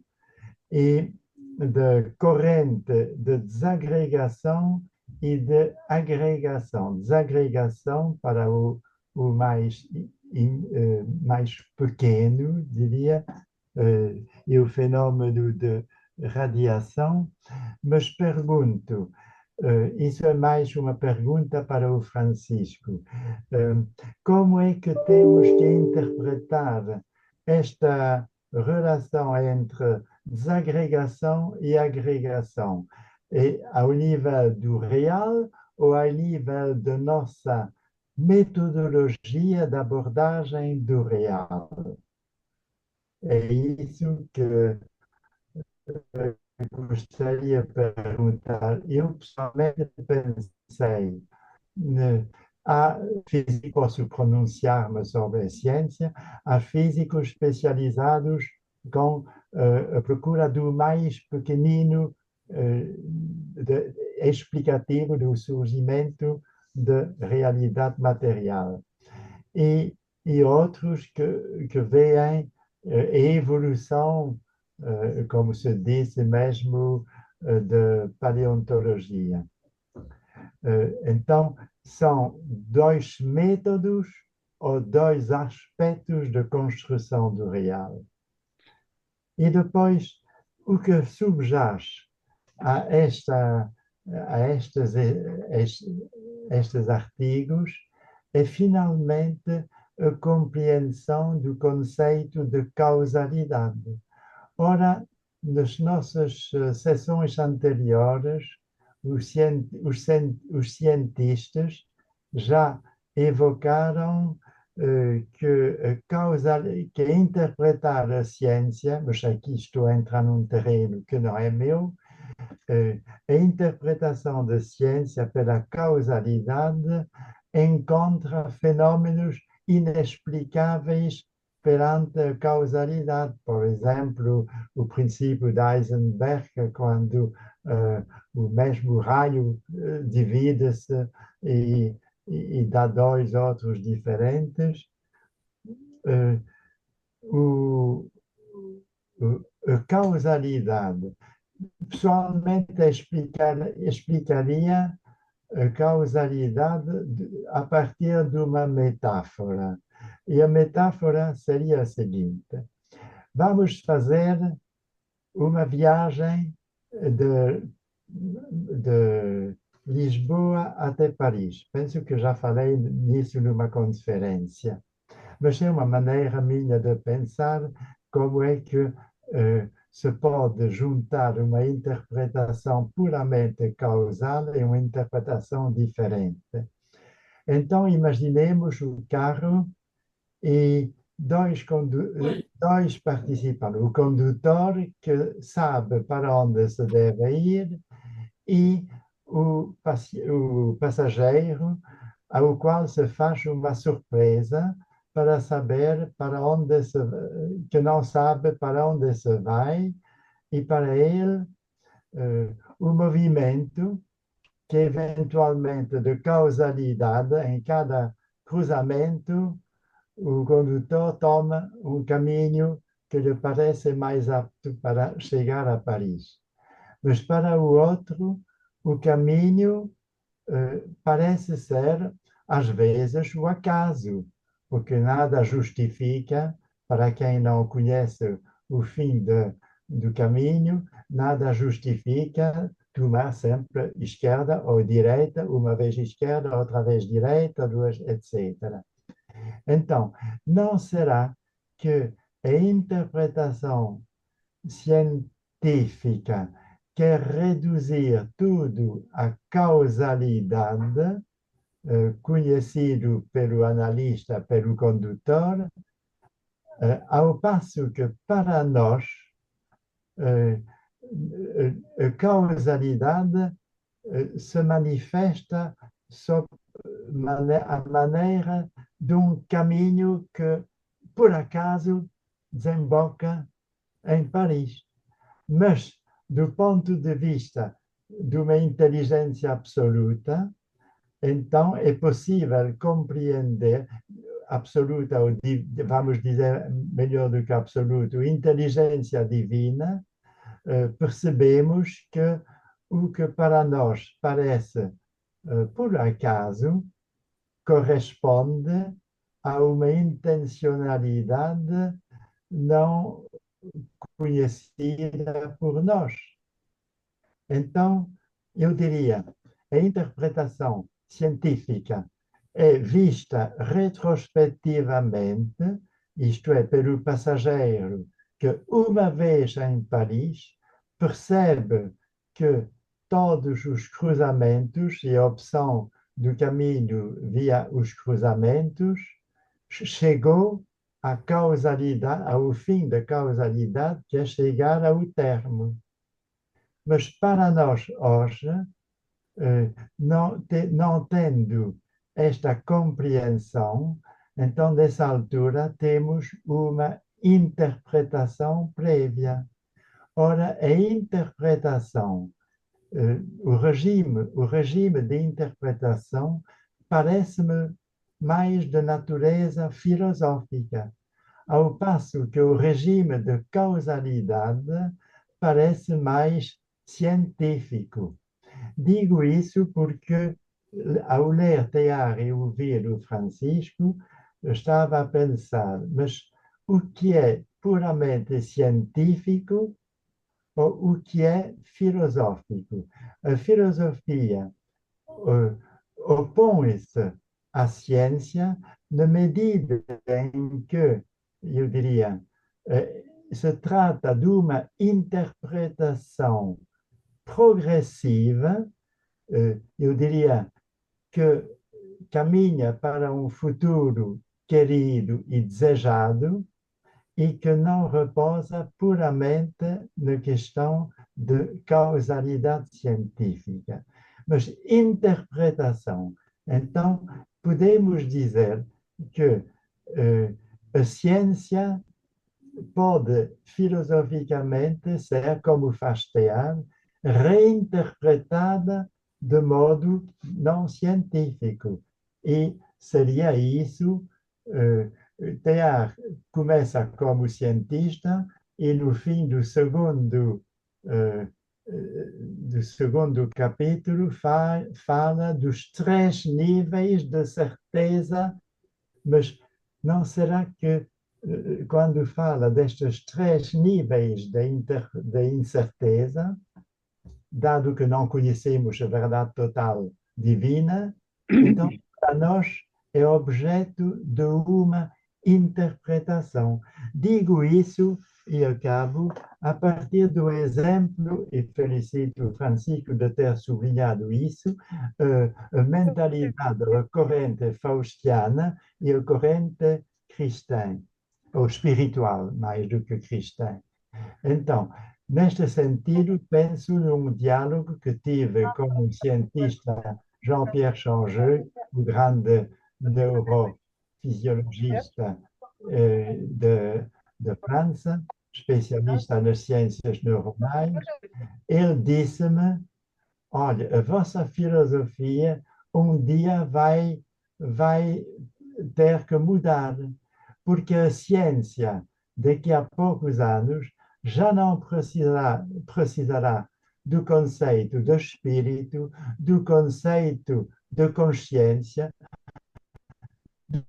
e de corrente de desagregação e de agregação. Desagregação para o mais pequeno, diria, e o fenômeno de radiação, mas pergunto, isso é mais uma pergunta para o Francisco, como é que temos que interpretar esta relação entre desagregação e agregação? Ao nível do real ou ao nível da nossa metodologia de abordagem do real? É isso que gostaria de perguntar. Eu, pessoalmente, pensei, há físicos, posso pronunciar-me sobre a ciência, há físicos especializados com a procura do mais pequenino explicativo do surgimento da realidade material. E outros que veem a evolução, como se diz mesmo, de paleontologia. Então, são dois métodos ou dois aspectos de construção do real. E depois, o que subjaz a estes artigos é finalmente a compreensão do conceito de causalidade. Ora, nas nossas sessões anteriores, os cientistas já evocaram que interpretar a ciência, mas aqui estou a entrar num terreno que não é meu, a interpretação da ciência pela causalidade encontra fenômenos inexplicáveis perante a causalidade. Por exemplo, o princípio de Heisenberg, quando o mesmo raio divide-se e dá dois outros diferentes. A causalidade, pessoalmente, explicaria a causalidade a partir de uma metáfora. E a metáfora seria a seguinte: vamos fazer uma viagem de Lisboa até Paris. Penso que já falei nisso numa conferência, mas é uma maneira minha de pensar como é que se pode juntar uma interpretação puramente causal e uma interpretação diferente. Então, imaginemos o carro e dois participantes. O condutor, que sabe para onde se deve ir, e o passageiro, ao qual se faz uma surpresa para saber que não sabe para onde se vai, e para ele o movimento, que eventualmente de causalidade, em cada cruzamento, o condutor toma um caminho que lhe parece mais apto para chegar a Paris. Mas para o outro, o caminho parece ser, às vezes, o acaso, porque nada justifica, para quem não conhece o fim do caminho, nada justifica tomar sempre esquerda ou direita, uma vez esquerda, outra vez direita, duas, etc. Então, não será que a interpretação científica quer reduzir tudo à causalidade, conhecido pelo analista, pelo condutor, ao passo que para nós a causalidade se manifesta sob a maneira de um caminho que, por acaso, desemboca em Paris. Mas, do ponto de vista de uma inteligência absoluta, então é possível compreender absoluta, ou vamos dizer melhor do que absoluto, inteligência divina, percebemos que o que para nós parece por acaso corresponde a uma intencionalidade não conhecida por nós. Então, eu diria, a interpretação científica é vista retrospectivamente, isto é, pelo passageiro que, uma vez em Paris, percebe que todos os cruzamentos e a opção do caminho via os cruzamentos chegou à causalidade, ao fim da causalidade, que é chegar ao termo. Mas para nós hoje, não tendo esta compreensão, então, nessa altura, temos uma interpretação prévia. Ora, a interpretação, o regime de interpretação parece-me mais de natureza filosófica, ao passo que o regime de causalidade parece mais científico. Digo isso porque, ao ler Teilhard e ouvir o Francisco, eu estava a pensar, mas o que é puramente científico ou o que é filosófico? A filosofia opõe-se à ciência na medida em que, eu diria, se trata de uma interpretação progressiva eu diria que caminha para um futuro querido e desejado e que não repousa puramente na questão de causalidade científica, mas interpretação. Então, podemos dizer que a ciência pode filosoficamente ser, como faz Teilhard, reinterpretada de modo não científico. E seria isso, Teilhard começa como cientista e no fim do segundo capítulo fala dos três níveis de certeza, mas não será que quando fala destes três níveis de incerteza, dado que não conhecemos a verdade total divina, então para nós é objeto de uma interpretação. Digo isso e acabo a partir do exemplo, e felicito Francisco de ter sublinhado isso, a mentalidade recorrente faustiana e a corrente cristã, ou espiritual, mais do que cristã. Então, neste sentido, penso num diálogo que tive com o cientista Jean-Pierre Changeux, o grande neurofisiologista de França, especialista nas ciências neuronais. Ele disse-me: olha, a vossa filosofia um dia vai ter que mudar, porque a ciência, daqui a poucos anos, já não precisará do conceito de espírito, do conceito de consciência,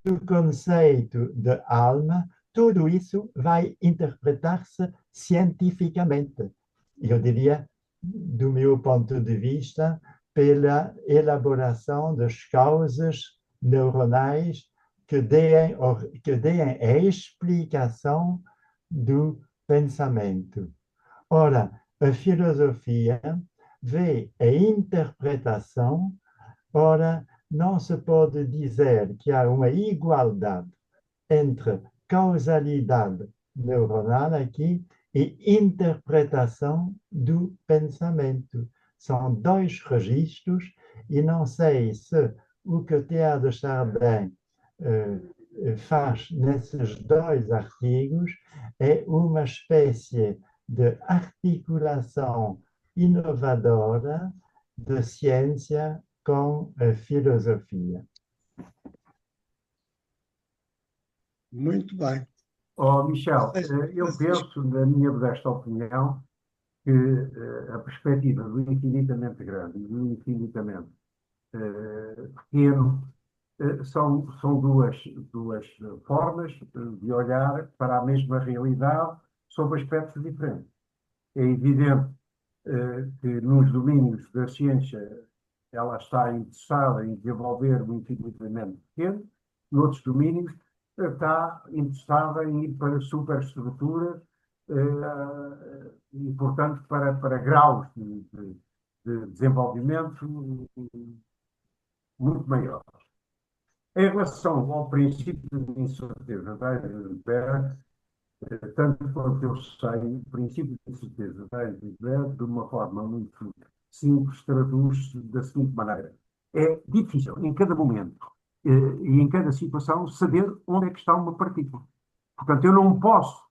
do conceito de alma. Tudo isso vai interpretar-se cientificamente. Eu diria, do meu ponto de vista, pela elaboração das causas neuronais que deem a explicação do pensamento. Ora, a filosofia vê a interpretação. Ora, não se pode dizer que há uma igualdade entre causalidade neuronal aqui e interpretação do pensamento. São dois registros e não sei se o que Teilhard de Chardin faz nesses dois artigos é uma espécie de articulação inovadora de ciência com a filosofia. Muito bem. Oh, Michel, eu penso, na minha modesta opinião, que a perspectiva do infinitamente grande e do infinitamente pequeno são duas formas de olhar para a mesma realidade sob aspectos diferentes. É evidente que nos domínios da ciência ela está interessada em desenvolver o infinitamente pequeno, noutros domínios está interessada em ir para superestruturas e, portanto, para graus de desenvolvimento muito maiores. Em relação ao princípio de incerteza da Heisenberg, tanto quanto eu sei, o princípio de incerteza da Heisenberg, de uma forma muito simples, traduz-se da seguinte maneira: é difícil, em cada momento e em cada situação, saber onde é que está uma partícula. Portanto, eu não posso,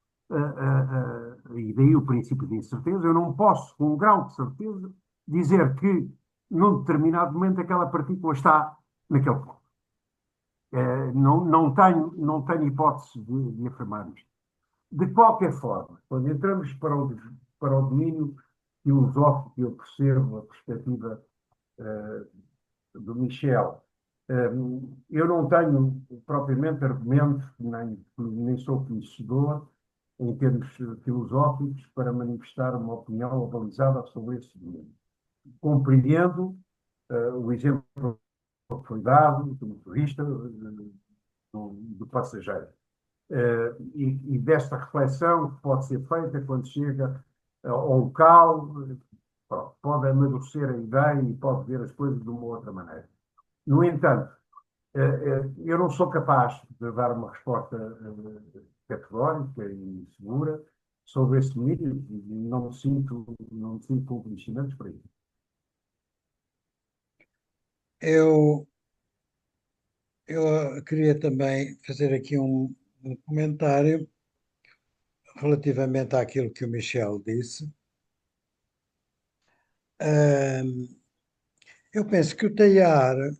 e daí o princípio de incerteza, eu não posso, com um grau de certeza, dizer que num determinado momento aquela partícula está naquele ponto. Não tenho hipótese de afirmar isto. De qualquer forma, quando entramos para o domínio filosófico, eu percebo a perspectiva do Michel. Eu não tenho propriamente argumentos, nem sou conhecedor em termos filosóficos para manifestar uma opinião avalizada sobre esse domínio. Compreendo o exemplo que foi dado do motorista, do passageiro. E desta reflexão que pode ser feita quando chega ao local, Pronto, pode amadurecer a ideia e pode ver as coisas de uma outra maneira. No entanto, eu não sou capaz de dar uma resposta categórica e segura sobre este mito e não me sinto com conhecimentos para isso. Eu, eu queria também fazer aqui um comentário relativamente àquilo que o Michel disse. Ahm, eu penso que o Teilhard,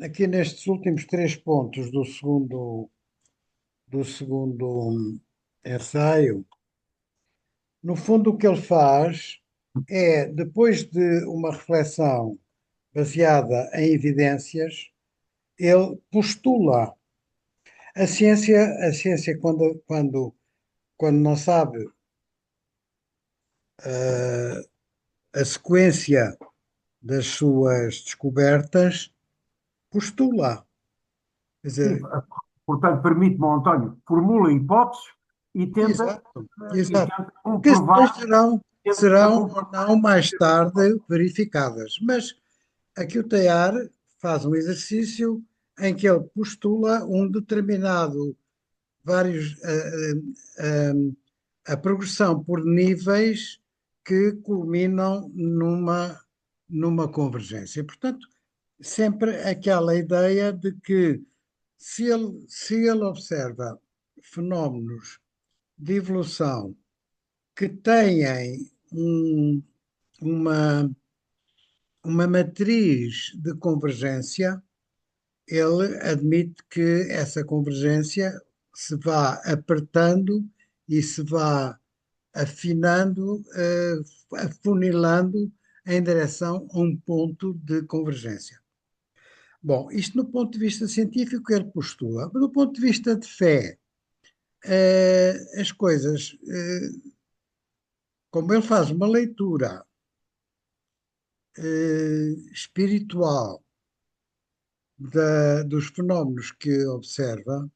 aqui nestes últimos 3 pontos do segundo ensaio, no fundo o que ele faz é, depois de uma reflexão baseada em evidências, ele postula. A ciência quando não sabe a sequência das suas descobertas, postula. Quer Sim, dizer, portanto, permite-me, António, formula hipóteses e tenta, exato, e exato. tenta Que depois comprovar, tenta serão ou comprovar. não mais tarde verificadas. Mas aqui o Teilhard faz um exercício em que ele postula um determinado, vários, a progressão por níveis que culminam numa convergência. Portanto, sempre aquela ideia de que se ele observa fenómenos de evolução que têm uma, uma matriz de convergência, ele admite que essa convergência se vá apertando e se vá afinando, afunilando em direção a um ponto de convergência. Bom, isto no ponto de vista científico ele postula. Do ponto de vista de fé, as coisas, como ele faz uma leitura espiritual dos fenómenos que observa,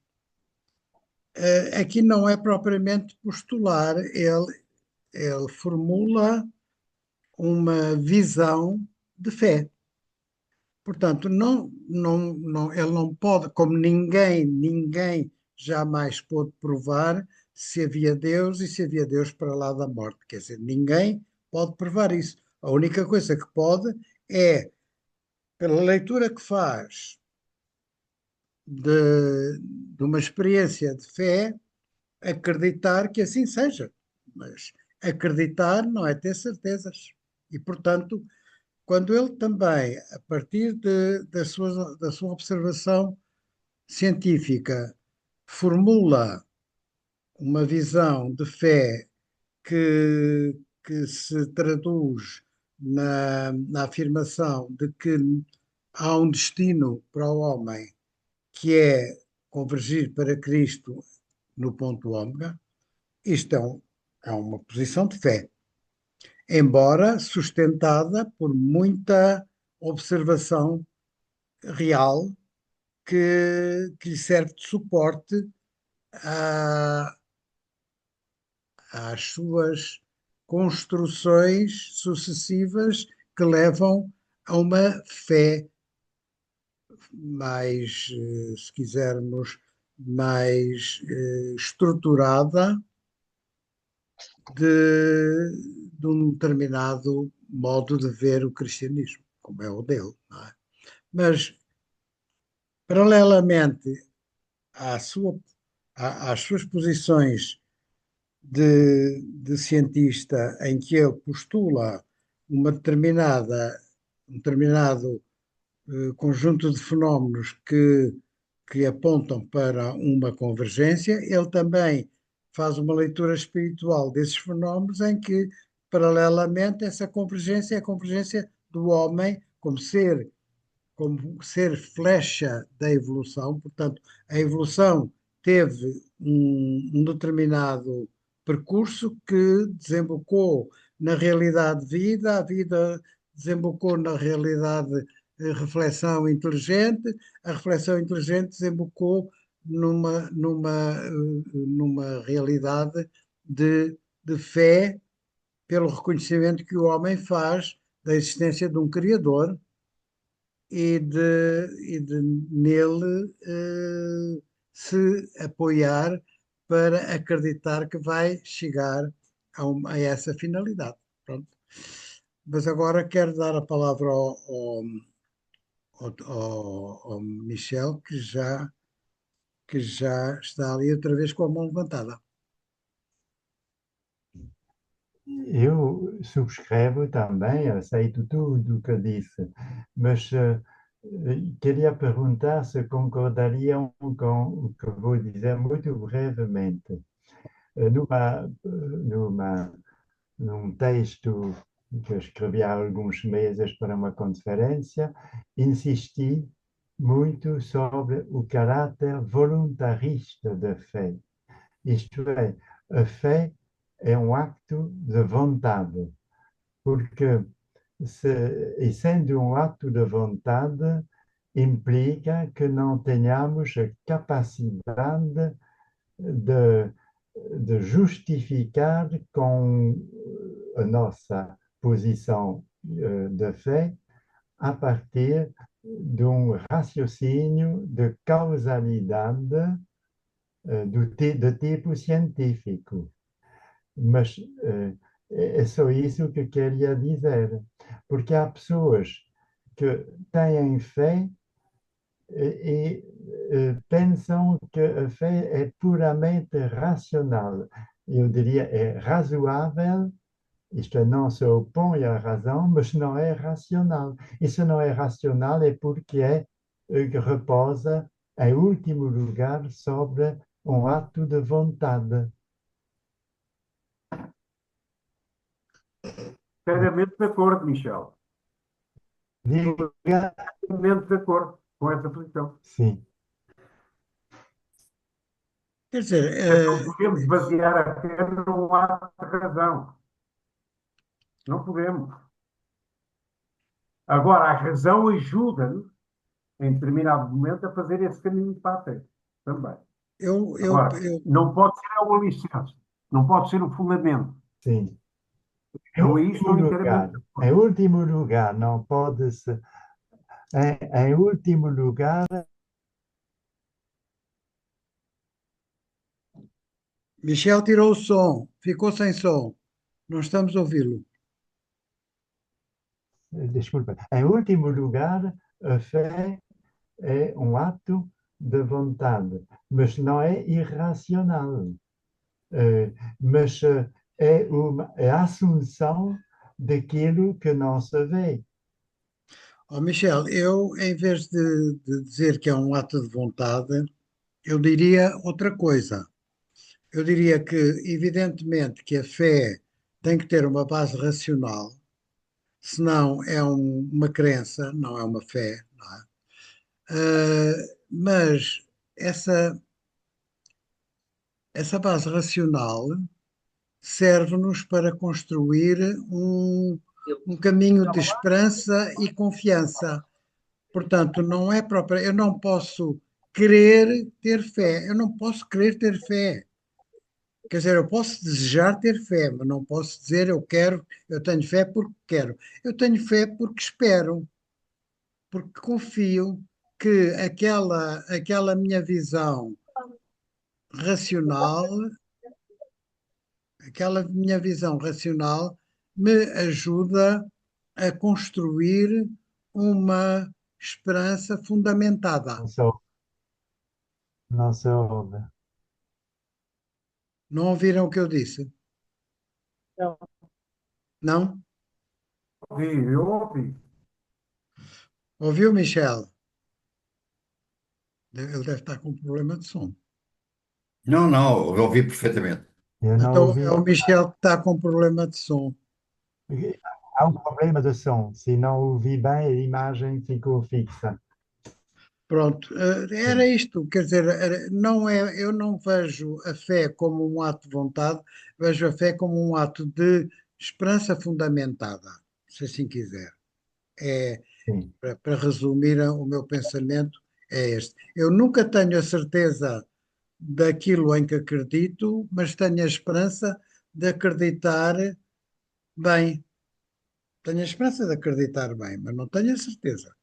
aqui não é propriamente postular, ele formula uma visão de fé. Portanto, ele não pode, como ninguém jamais pôde provar se havia Deus e se havia Deus para lá da morte. Quer dizer, ninguém pode provar isso. A única coisa que pode é, pela leitura que faz de uma experiência de fé, acreditar que assim seja. Mas acreditar não é ter certezas. E, portanto, quando ele também, a partir da sua observação científica, formula uma visão de fé que se traduz na afirmação de que há um destino para o homem que é convergir para Cristo no ponto ômega, isto é uma posição de fé, embora sustentada por muita observação real que lhe serve de suporte à- às suas construções sucessivas que levam a uma fé mais, se quisermos, mais estruturada de um determinado modo de ver o cristianismo, como é o dele, não é? Mas, paralelamente à sua, às suas posições de cientista, em que ele postula um determinado conjunto de fenómenos que apontam para uma convergência, ele também faz uma leitura espiritual desses fenómenos em que, paralelamente, essa convergência é a convergência do homem como ser flecha da evolução. Portanto, a evolução teve um determinado percurso que desembocou na realidade de vida, a vida desembocou na realidade reflexão inteligente, a reflexão inteligente desembocou numa realidade de fé pelo reconhecimento que o homem faz da existência de um Criador e de nele se apoiar para acreditar que vai chegar a essa finalidade. Pronto. Mas agora quero dar a palavra ao Michel, que já está ali outra vez com a mão levantada. Eu subscrevo também, aceito tudo o que disse, mas queria perguntar se concordariam com o que vou dizer muito brevemente. Num texto que eu escrevi há alguns meses para uma conferência, insisti muito sobre o caráter voluntarista da fé. Isto é, a fé é um acto de vontade, porque, e sendo um ato de vontade, implica que não tenhamos a capacidade de, de justificar com a nossa posição de fé a partir de um raciocínio de causalidade de tipo científico. Mas é só isso que eu queria dizer, porque há pessoas que têm fé e pensam que a fé é puramente racional. Eu diria é razoável, isto é, não se opõe à razão, mas não é racional. E se não é racional é porque reposa, em último lugar, sobre um ato de vontade. Inteiramente de acordo, Michel. Diga, Inteiramente de acordo com essa posição. sim. Quer dizer, Não podemos basear a fé num ato de razão. Não podemos. Agora, a razão ajuda-nos, em determinado momento, a fazer esse caminho para a fé também. Agora, não pode ser o alicerce, não pode ser o fundamento. Sim. Eu aí estou inteiramente. Em último lugar, não pode ser. Em último lugar, Michel tirou o som, ficou sem som. Não estamos a ouvi-lo. desculpa, em último lugar, a fé é um ato de vontade, mas não é irracional. Mas é a assunção daquilo que não se vê. Oh, Michel, eu, em vez de dizer que é um ato de vontade, eu diria outra coisa. Eu diria que, evidentemente, que a fé tem que ter uma base racional, senão é uma crença, não é uma fé, não é? Mas essa base racional serve-nos para construir um caminho de esperança e confiança. Portanto, não é própria. Eu não posso querer ter fé. Eu não posso querer ter fé. Quer dizer, eu posso desejar ter fé, mas não posso dizer eu quero, eu tenho fé porque quero. Eu tenho fé porque espero, porque confio que aquela minha visão racional, aquela minha visão racional me ajuda a construir uma esperança fundamentada. Não se ouve. Não ouviram o que eu disse? Não. Não? Eu ouvi. Ouviu, Michel? Ele deve estar com problema de som. Não, não, eu ouvi perfeitamente. Eu não Então ouvi. é o Michel que está com problema de som. Há um problema de som. Se não ouvi bem, a imagem ficou fixa. Pronto, era isto, quer dizer, não é, eu não vejo a fé como um ato de vontade, vejo a fé como um ato de esperança fundamentada, se assim quiser. É, Sim. para resumir o meu pensamento, é este. Eu nunca tenho a certeza daquilo em que acredito, mas tenho a esperança de acreditar bem, tenho a esperança de acreditar bem, mas não tenho a certeza.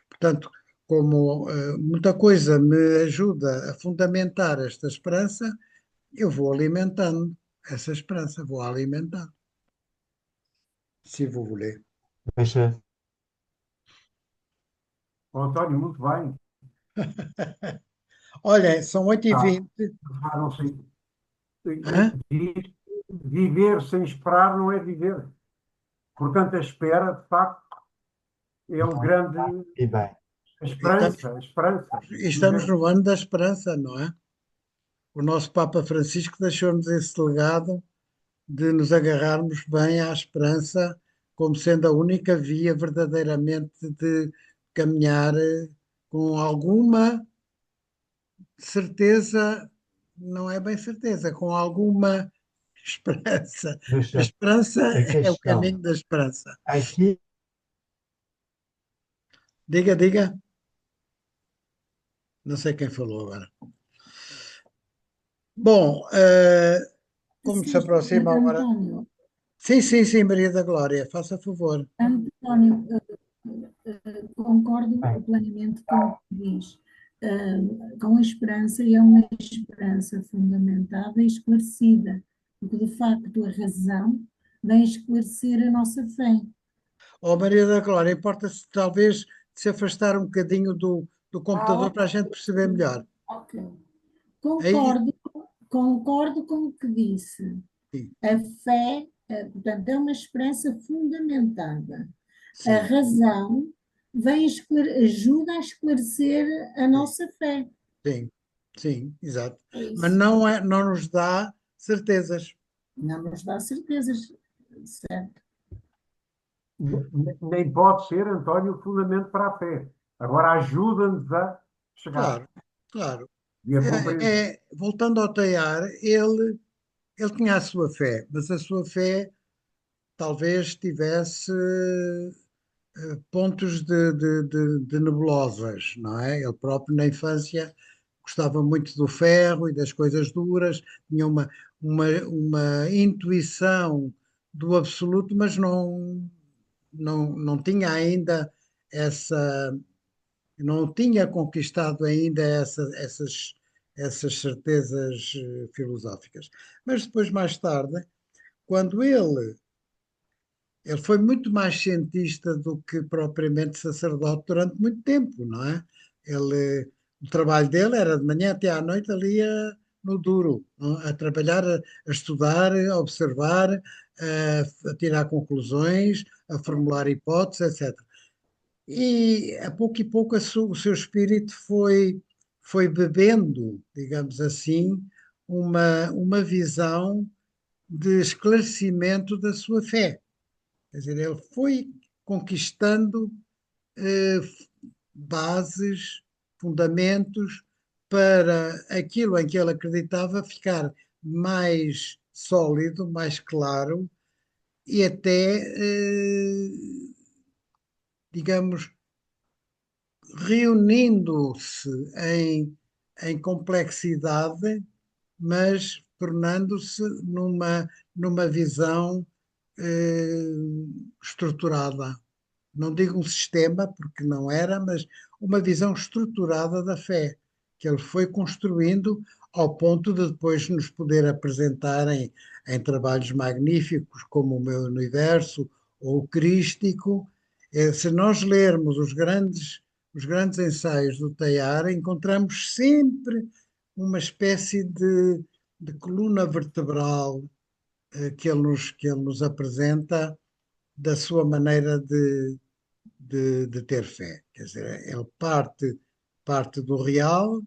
Portanto, como muita coisa me ajuda a fundamentar esta esperança, eu vou alimentando essa esperança, vou alimentando. Se vous voulez. Deixa, Ó, António, muito bem. Olha, são 8 e Tá. 20 Já não sei. Hã? Viver sem esperar não é viver. Portanto, a espera, de facto, é o grande. e bem. A E estamos, esperança, a esperança. e estamos no ano da esperança, não é? O nosso Papa Francisco deixou-nos esse legado de nos agarrarmos bem à esperança como sendo a única via verdadeiramente de caminhar com alguma certeza, não é bem certeza, com alguma esperança. A Deixa, esperança a é o questão. caminho da esperança. Aqui, Diga, diga. Não sei quem falou agora. Bom, como se Sim, aproxima agora. António, Sim, sim, sim, Maria da Glória, faça favor. António, concordo bem, plenamente com o que diz. Com a esperança, e é uma esperança fundamentada e esclarecida, porque de facto a razão vem esclarecer a nossa fé. Oh, Maria da Glória, importa-se talvez de se afastar um bocadinho do computador para a gente perceber melhor. Ok. Aí, Concordo, concordo com o que disse. sim, A fé, portanto, é uma esperança fundamentada. A sim, razão ajuda a esclarecer a sim, nossa fé. sim, sim, exato. É Mas isso. não, não nos dá certezas. Não nos dá certezas, certo? Nem pode ser, António, o fundamento para a fé. Agora ajuda-nos a chegar Claro, claro. e a compreender. Voltando ao Teilhard, ele tinha a sua fé, mas a sua fé talvez tivesse pontos de nebulosas, não é? Ele próprio na infância gostava muito do ferro e das coisas duras, tinha uma intuição do absoluto, mas não tinha ainda essa, não tinha conquistado ainda essas certezas filosóficas. Mas depois, mais tarde, quando ele foi muito mais cientista do que propriamente sacerdote durante muito tempo, não é? O trabalho dele era de manhã até à noite ali no duro, não é? A trabalhar, a estudar, a observar, a tirar conclusões, a formular hipóteses, etc. E pouco o seu espírito foi bebendo, digamos assim, uma visão de esclarecimento da sua fé. Quer dizer, ele foi conquistando eh, bases, fundamentos para aquilo em que ele acreditava ficar mais sólido, mais claro e até, digamos, reunindo-se em complexidade, mas tornando-se numa visão estruturada. Não digo um sistema, porque não era, mas uma visão estruturada da fé, que ele foi construindo ao ponto de depois nos poder apresentar em trabalhos magníficos como o Meu Universo ou o Crístico. Se nós lermos os grandes ensaios do Teilhard, encontramos sempre uma espécie de coluna vertebral que ele nos apresenta da sua maneira de ter fé. Quer dizer, ele parte do real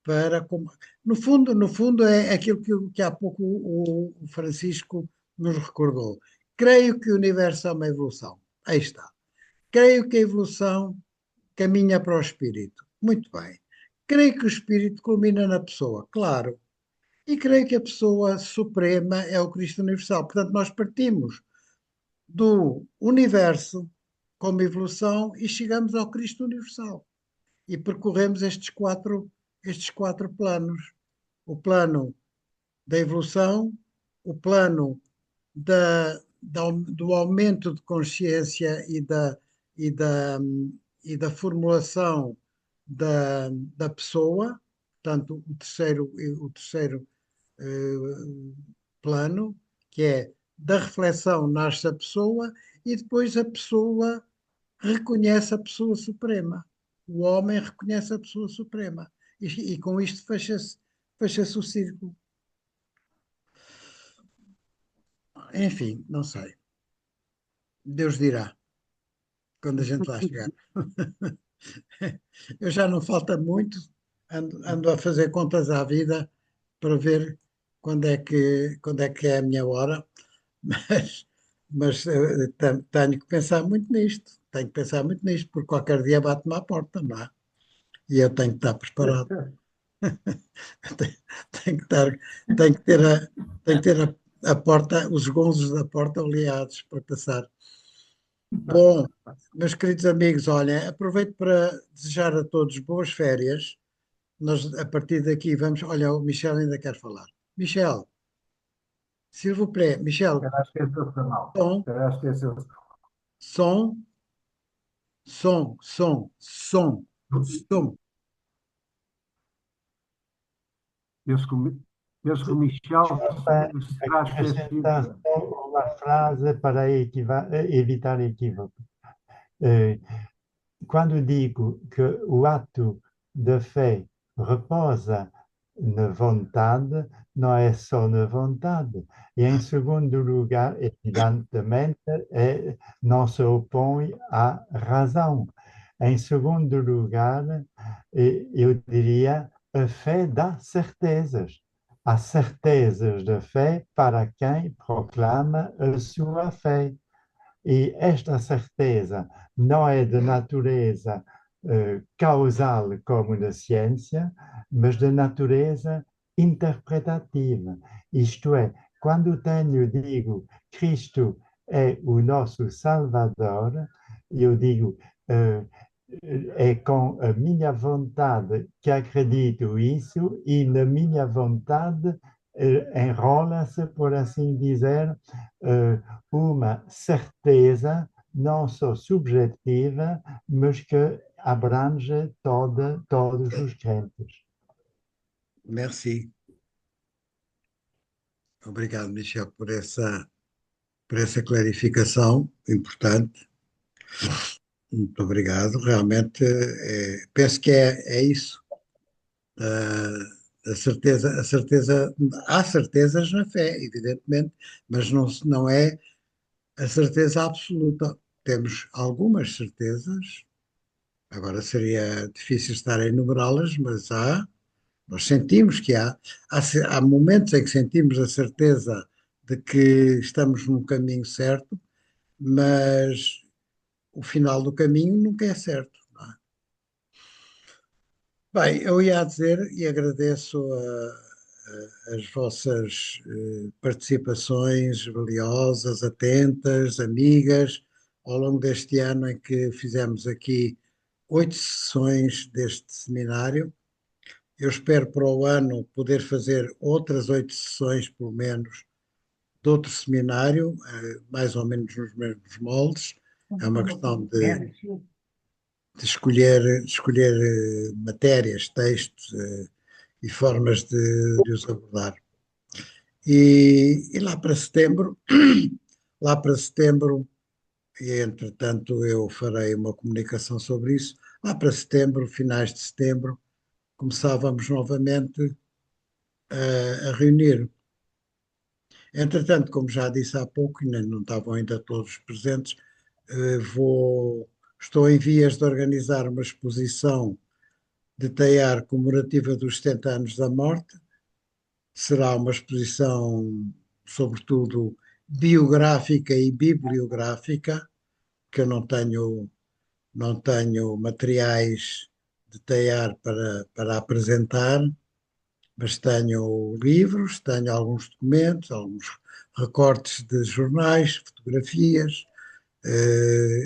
para. No fundo, é aquilo que há pouco o Francisco nos recordou. Creio que o universo é uma evolução. Aí está. Creio que a evolução caminha para o espírito. Muito bem. Creio que o espírito culmina na pessoa. Claro. E creio que a pessoa suprema é o Cristo Universal. Portanto, nós partimos do universo como evolução e chegamos ao Cristo Universal. E percorremos estes quatro planos. O plano da evolução, o plano do aumento de consciência e da, e da formulação da pessoa, portanto, o terceiro plano, que é da reflexão nasce a pessoa e depois a pessoa reconhece a pessoa suprema. O homem reconhece a pessoa suprema. E com isto fecha-se o círculo. Enfim, não sei. Deus dirá, quando a gente lá chegar. Eu já não falta muito, ando a fazer contas à vida para ver quando é que é a minha hora, mas, mas tenho que pensar muito nisto. Tenho que pensar muito nisto, porque qualquer dia bate-me à porta, não é? E eu tenho que estar preparado. Tenho, tenho que estar, tenho que ter a porta, os gonzos da porta oleados para passar. Bom, meus queridos amigos, olhem, aproveito para desejar a todos boas férias. Nós, a partir daqui, vamos. Olha, o Michel ainda quer falar. Michel, s'il vous plaît, Michel, Era esqueceu-se som, Era esqueceu som, som. Penso que, penso que o Michel Desculpa, se terá acrescentar esquecido. só uma frase para evitar equívoco. Eh, Quando digo que o ato de fé repousa na vontade, não é só na vontade. E, em segundo lugar, evidentemente, não se opõe à razão. Em segundo lugar, eu diria, a fé dá certezas. Há certezas de fé para quem proclama a sua fé. E esta certeza não é de natureza causal como na ciência, mas de natureza interpretativa. Isto é, quando digo Cristo é o nosso Salvador, eu digo eh, é com a minha vontade que acredito isso e na minha vontade enrola-se, por assim dizer, uma certeza não só subjetiva, mas que abrange todos os crentes. Merci. Obrigado, Michel, por essa clarificação importante. Muito obrigado. Realmente, penso que é isso. Há certezas na fé, evidentemente, mas não é a certeza absoluta. Temos algumas certezas, agora seria difícil estar a enumerá-las, mas nós sentimos que há momentos em que sentimos a certeza de que estamos no caminho certo, mas o final do caminho nunca é certo. Não é? Bem, eu ia dizer e agradeço as vossas participações valiosas, atentas, amigas, ao longo deste ano em que fizemos aqui 8 sessões deste seminário. Eu espero para o ano poder fazer outras 8 sessões, pelo menos, de outro seminário, mais ou menos nos mesmos moldes. É uma questão de escolher matérias, textos e formas de os abordar. E lá para setembro, e entretanto eu farei uma comunicação sobre isso, lá para setembro, finais de setembro, começávamos novamente a reunir. Entretanto, como já disse há pouco, e não estavam ainda todos presentes, eh, vou, estou em vias de organizar uma exposição de tear comemorativa dos 70 anos da morte. Será uma exposição, sobretudo, biográfica e bibliográfica, que eu não tenho materiais de tear para apresentar, mas tenho livros, tenho alguns documentos, alguns recortes de jornais, fotografias,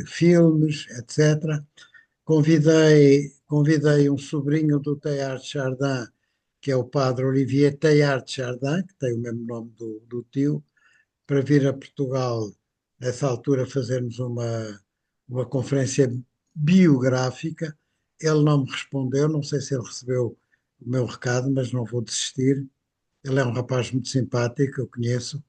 filmes, etc. Convidei um sobrinho do Teilhard de Chardin, que é o padre Olivier Teilhard de Chardin, que tem o mesmo nome do tio, para vir a Portugal nessa altura, fazermos uma conferência biográfica. Ele não me respondeu, não sei se ele recebeu o meu recado, mas não vou desistir. Ele é um rapaz muito simpático, eu conheço,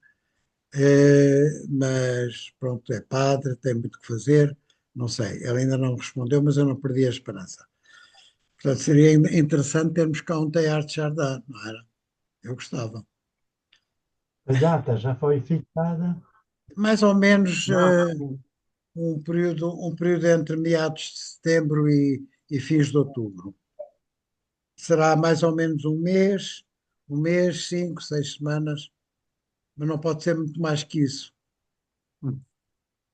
mas pronto, é padre, tem muito que fazer, não sei. Ele ainda não respondeu, mas eu não perdi a esperança. Portanto, seria interessante termos cá um Teilhard de Chardin, não era? Eu gostava. A data já foi fixada? Mais ou menos Não, um período entre meados de setembro e fins de outubro. Será mais ou menos um mês, 5, 6 semanas, mas não pode ser muito mais que isso.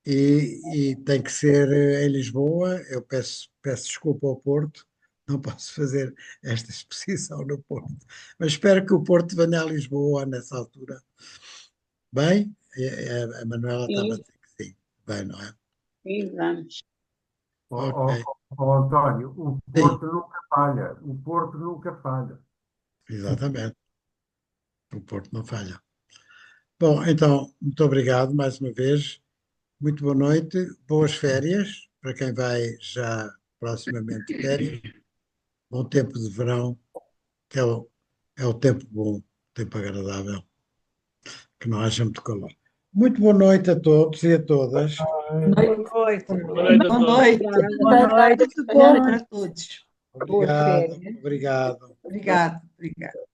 E tem que ser em Lisboa. Eu peço desculpa ao Porto, não posso fazer esta exposição no Porto, mas espero que o Porto venha a Lisboa nessa altura. Bem, a Manuela estava a Sim, dizer que sim. Bem, não é? sim, vamos. Ok, António, o sim, Porto nunca falha. O Porto nunca falha. exatamente. O Porto não falha. Bom, então, muito obrigado mais uma vez. Muito boa noite, boas férias para quem vai já proximamente de férias. Bom tempo de verão, que é o tempo bom, tempo agradável, que não haja muito calor. Muito boa noite a todos e a todas. Boa noite. Boa noite a Boa todos. noite. Boa noite. Tudo Boa bom? noite a todos. Boas Obrigado, férias. obrigado. Obrigado. Obrigado.